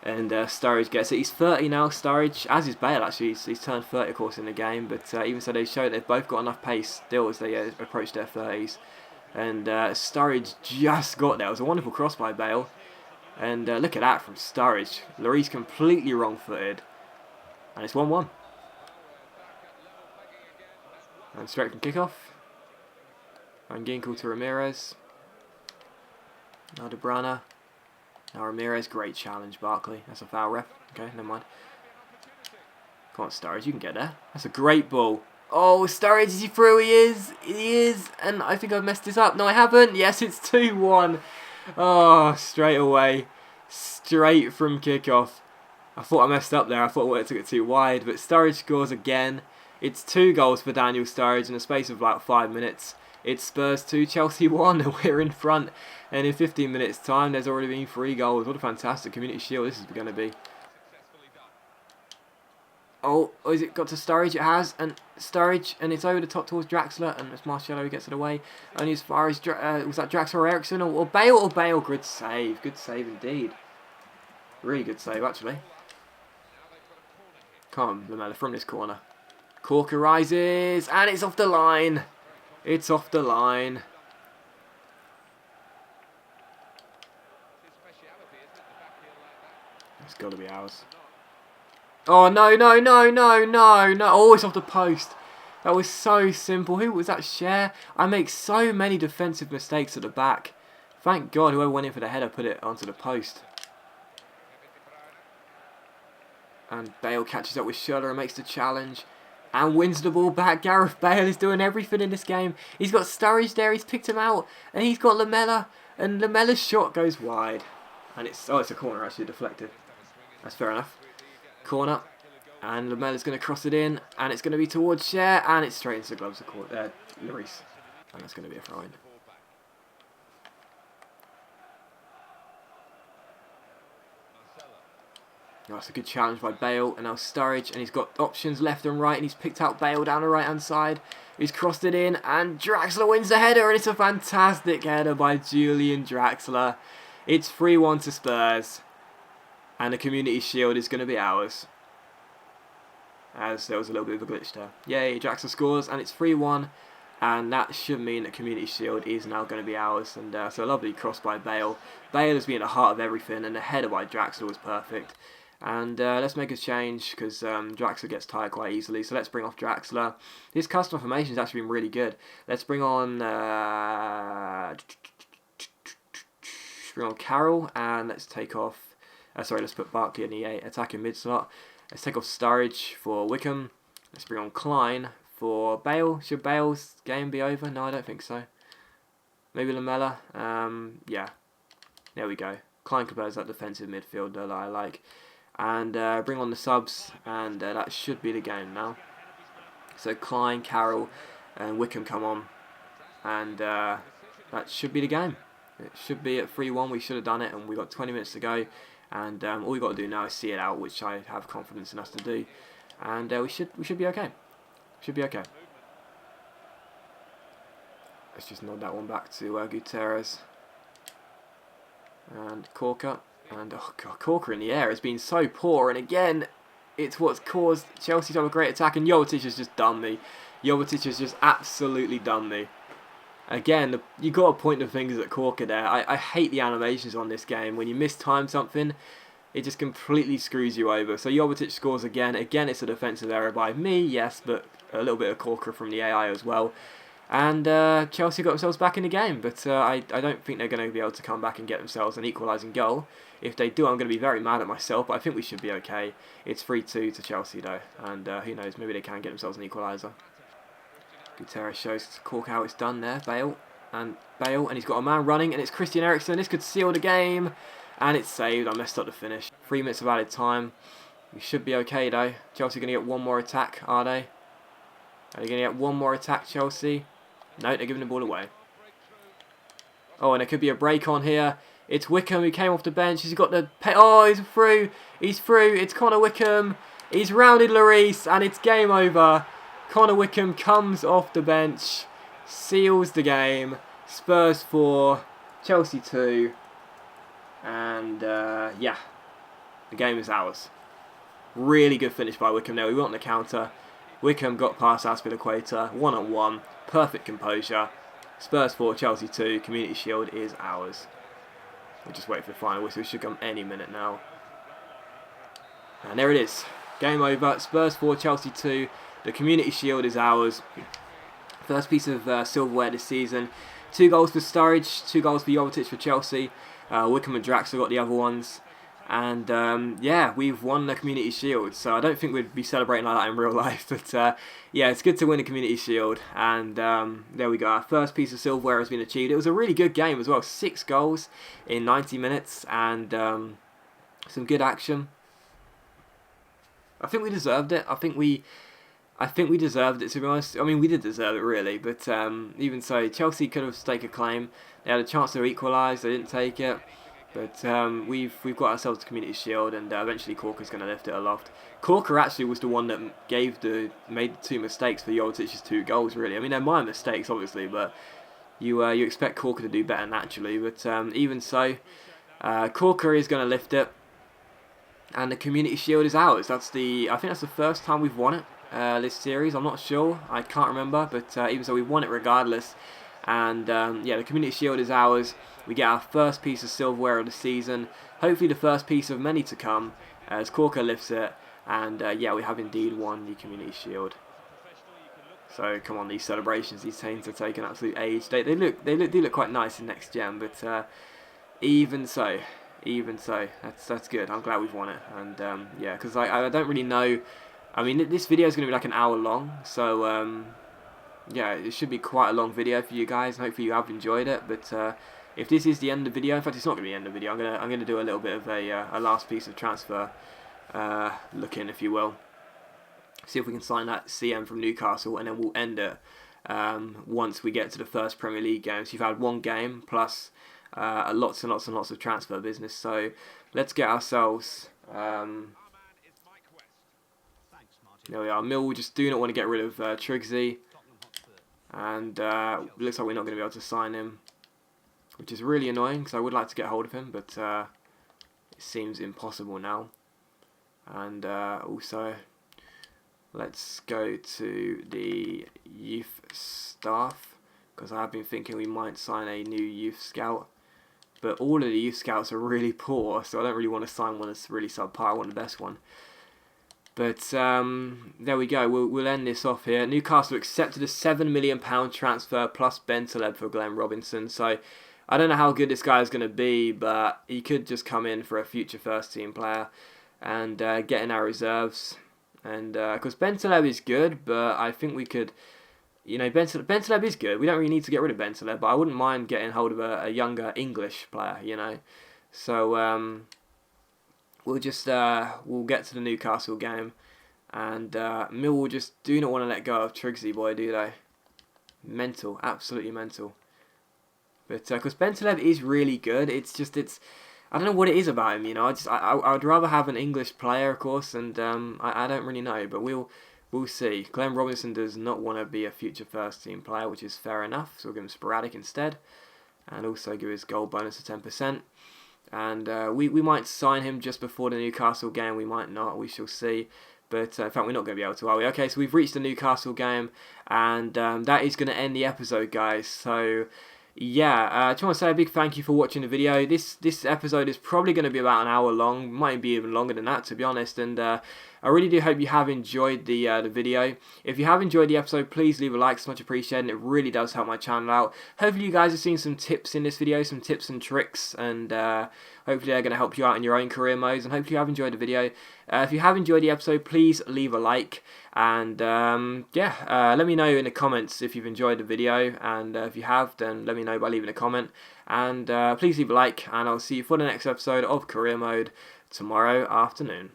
And Sturridge gets it. He's 30 now, Sturridge, as is Bale actually. He's turned 30 of course in the game, but even so they show they've both got enough pace still as they approach their 30s. And Sturridge just got there. It was a wonderful cross by Bale. And look at that from Sturridge. Lloris completely wrong-footed. And it's 1-1. And straight from kickoff. And Ginkel to Ramirez. Now De Bruyne. Now Ramirez, great challenge, Barkley. That's a foul, ref. Okay, never mind. Come on, Sturridge, you can get there. That's a great ball. Oh, Sturridge, is he through? He is. He is. And I think I've messed this up. No, I haven't. Yes, it's 2-1. Oh, straight away. Straight from kickoff. I thought I messed up there. I thought I took it too wide. But Sturridge scores again. It's 2 goals for Daniel Sturridge in the space of about 5 minutes. It's Spurs 2, Chelsea 1, and we're in front. And in 15 minutes' time, there's already been 3 goals. What a fantastic Community Shield this is going to be. Oh, is it got to Sturridge? It has. And Sturridge, and it's over the top towards Draxler. And it's Marcelo who gets it away. Only as far as, was that Draxler or Ericsson? Or Bale or Bale? Good save. Good save indeed. Really good save, actually. Come on, Lamela, from this corner. Corker rises, and it's off the line. It's off the line. It's got to be ours. Oh, no, no, no, no, no, no. Oh, it's off the post. That was so simple. Who was that? Cher? I make so many defensive mistakes at the back. Thank God whoever went in for the header put it onto the post. And Bale catches up with Schürrle and makes the challenge. And wins the ball back. Gareth Bale is doing everything in this game. He's got Sturridge there. He's picked him out. And he's got Lamela. And Lamela's shot goes wide. And it's a corner actually, deflected. That's fair enough. Corner. And Lamela's going to cross it in. And it's going to be towards Cher. And it's straight into the gloves of Lloris. And that's going to be a throw-in. Oh, that's a good challenge by Bale, and now Sturridge, and he's got options left and right, and he's picked out Bale down the right-hand side. He's crossed it in, and Draxler wins the header, and it's a fantastic header by Julian Draxler. It's 3-1 to Spurs, and the Community Shield is going to be ours. As there was a little bit of a glitch there. Yay, Draxler scores, and it's 3-1, and that should mean that Community Shield is now going to be ours. And so a lovely cross by Bale. Bale has been at the heart of everything, and the header by Draxler was perfect. And let's make a change because Draxler gets tired quite easily. So let's bring off Draxler. This custom formation has actually been really good. Let's bring on Carroll, and let's take off. Let's put Barkley in the attacking mid slot. Let's take off Sturridge for Wickham. Let's bring on Klein for Bale. Should Bale's game be over? No, I don't think so. Maybe Lamela. Yeah. There we go. Klein compares that defensive midfielder that I like. And bring on the subs, and that should be the game now. So Klein, Carroll, and Wickham come on, and that should be the game. It should be at 3-1. We should have done it, and we've got 20 minutes to go. And all we've got to do now is see it out, which I have confidence in us to do. And we should be okay. Should be okay. Let's just nod that one back to Gutierrez. And Corker. And, oh God, Corker in the air has been so poor. And again, It's what's caused Chelsea to have a great attack, and Jovetic has just done me. Jovetic has just absolutely done me. Again, you got to point the fingers at Corker there. I hate the animations on this game. When you mistime something, it just completely screws you over. So Jovetic scores again. Again, it's a defensive error by me, yes, but a little bit of Corker from the AI as well. And Chelsea got themselves back in the game, but I don't think they're going to be able to come back and get themselves an equalising goal. If they do, I'm going to be very mad at myself, but I think we should be okay. It's 3-2 to Chelsea, though, and who knows, maybe they can get themselves an equaliser. Gutierrez shows Cork how it's done there. Bale, and he's got a man running, and it's Christian Eriksen. This could seal the game, and it's saved. I messed up the finish. 3 minutes of added time. We should be okay, though. Chelsea are going to get one more attack, are they? Are they going to get one more attack, Chelsea? No, they're giving the ball away. Oh, and there could be a break on here. It's Wickham who came off the bench. He's got the... Oh, he's through. He's through. It's Connor Wickham. He's rounded Lloris, and it's game over. Connor Wickham comes off the bench, seals the game. Spurs 4, Chelsea 2, and yeah, the game is ours. Really good finish by Wickham there. We went on the counter. Wickham got past Aspilicueta, 1-on-1, perfect composure. Spurs 4, Chelsea 2, Community Shield is ours. We'll just wait for the final whistle. It should come any minute now. And there it is. Game over. Spurs 4, Chelsea 2. The Community Shield is ours. First piece of silverware this season. 2 goals for Sturridge, 2 goals for Jovetic for Chelsea. Wickham and Draxler got the other ones. And yeah, we've won the Community Shield. So I don't think we'd be celebrating like that in real life. But yeah, it's good to win the Community Shield. And there we go. Our first piece of silverware has been achieved. It was a really good game as well. 6 goals in 90 minutes. And some good action. I think we deserved it. I think we deserved it, to be honest. I mean, we did deserve it, really. But even so, Chelsea could have staked a claim. They had a chance to equalise. They didn't take it. But we've got ourselves the Community Shield, and eventually Corker's going to lift it aloft. Corker actually was the one that made the 2 mistakes for Jovetic's 2 goals, really. I mean, they're minor mistakes, obviously, but you expect Corker to do better naturally. But even so, Corker is going to lift it, and the Community Shield is ours. I think that's the first time we've won it. This series, I'm not sure, I can't remember, but even so, we won it regardless. And yeah, the Community Shield is ours. We get our first piece of silverware of the season, hopefully the first piece of many to come, as Corker lifts it. And yeah, we have indeed won the Community Shield. So come on, these celebrations, these teams are taking absolute age. They do look quite nice in next gen, but even so, that's good. I'm glad we've won it. And yeah, because I don't really know. I mean, this video is going to be like an hour long, so yeah, it should be quite a long video for you guys. Hopefully you have enjoyed it. But if this is the end of the video, in fact, it's not going to be the end of the video. I'm gonna do a little bit of a last piece of transfer look in, if you will. See if we can sign that CM from Newcastle, and then we'll end it once we get to the first Premier League game. So you've had 1 game plus lots and lots of transfer business. So let's get ourselves. There we are. Mill just do not want to get rid of Triggsy. And looks like we're not going to be able to sign him, which is really annoying because I would like to get hold of him, but it seems impossible now. And also, let's go to the youth staff, because I've been thinking we might sign a new youth scout. But all of the youth scouts are really poor, so I don't really want to sign one that's really subpar. I want the best one. But there we go. We'll end this off here. Newcastle accepted a £7 million transfer plus Ben Taleb for Glenn Robinson. So I don't know how good this guy is going to be, but he could just come in for a future first team player and get in our reserves. And because Ben Taleb is good, but I think we could, you know, Ben Taleb is good. We don't really need to get rid of Ben Taleb, but I wouldn't mind getting hold of a younger English player, you know. So we'll just we'll get to the Newcastle game, and Millwall just do not want to let go of Triggsy boy, do they? Mental, absolutely mental. But because Ben Taleb is really good, it's I don't know what it is about him, you know. I would rather have an English player, of course, and I don't really know, but we'll see. Glenn Robinson does not want to be a future first team player, which is fair enough. So we'll give him sporadic instead, and also give his goal bonus of 10%. And we might sign him just before the Newcastle game. We might not. We shall see. But in fact, we're not going to be able to, are we? Okay, so we've reached the Newcastle game, and that is going to end the episode, guys. So, yeah, I just want to say a big thank you for watching the video. This episode is probably going to be about an hour long, might be even longer than that, to be honest. And I really do hope you have enjoyed the video. If you have enjoyed the episode, please leave a like. It's much appreciated, and it really does help my channel out. Hopefully you guys have seen some tips in this video, some tips and tricks, and hopefully they're going to help you out in your own career modes, and hopefully you have enjoyed the video. If you have enjoyed the episode, please leave a like, and let me know in the comments if you've enjoyed the video, and if you have, then let me know by leaving a comment, and please leave a like, and I'll see you for the next episode of Career Mode tomorrow afternoon.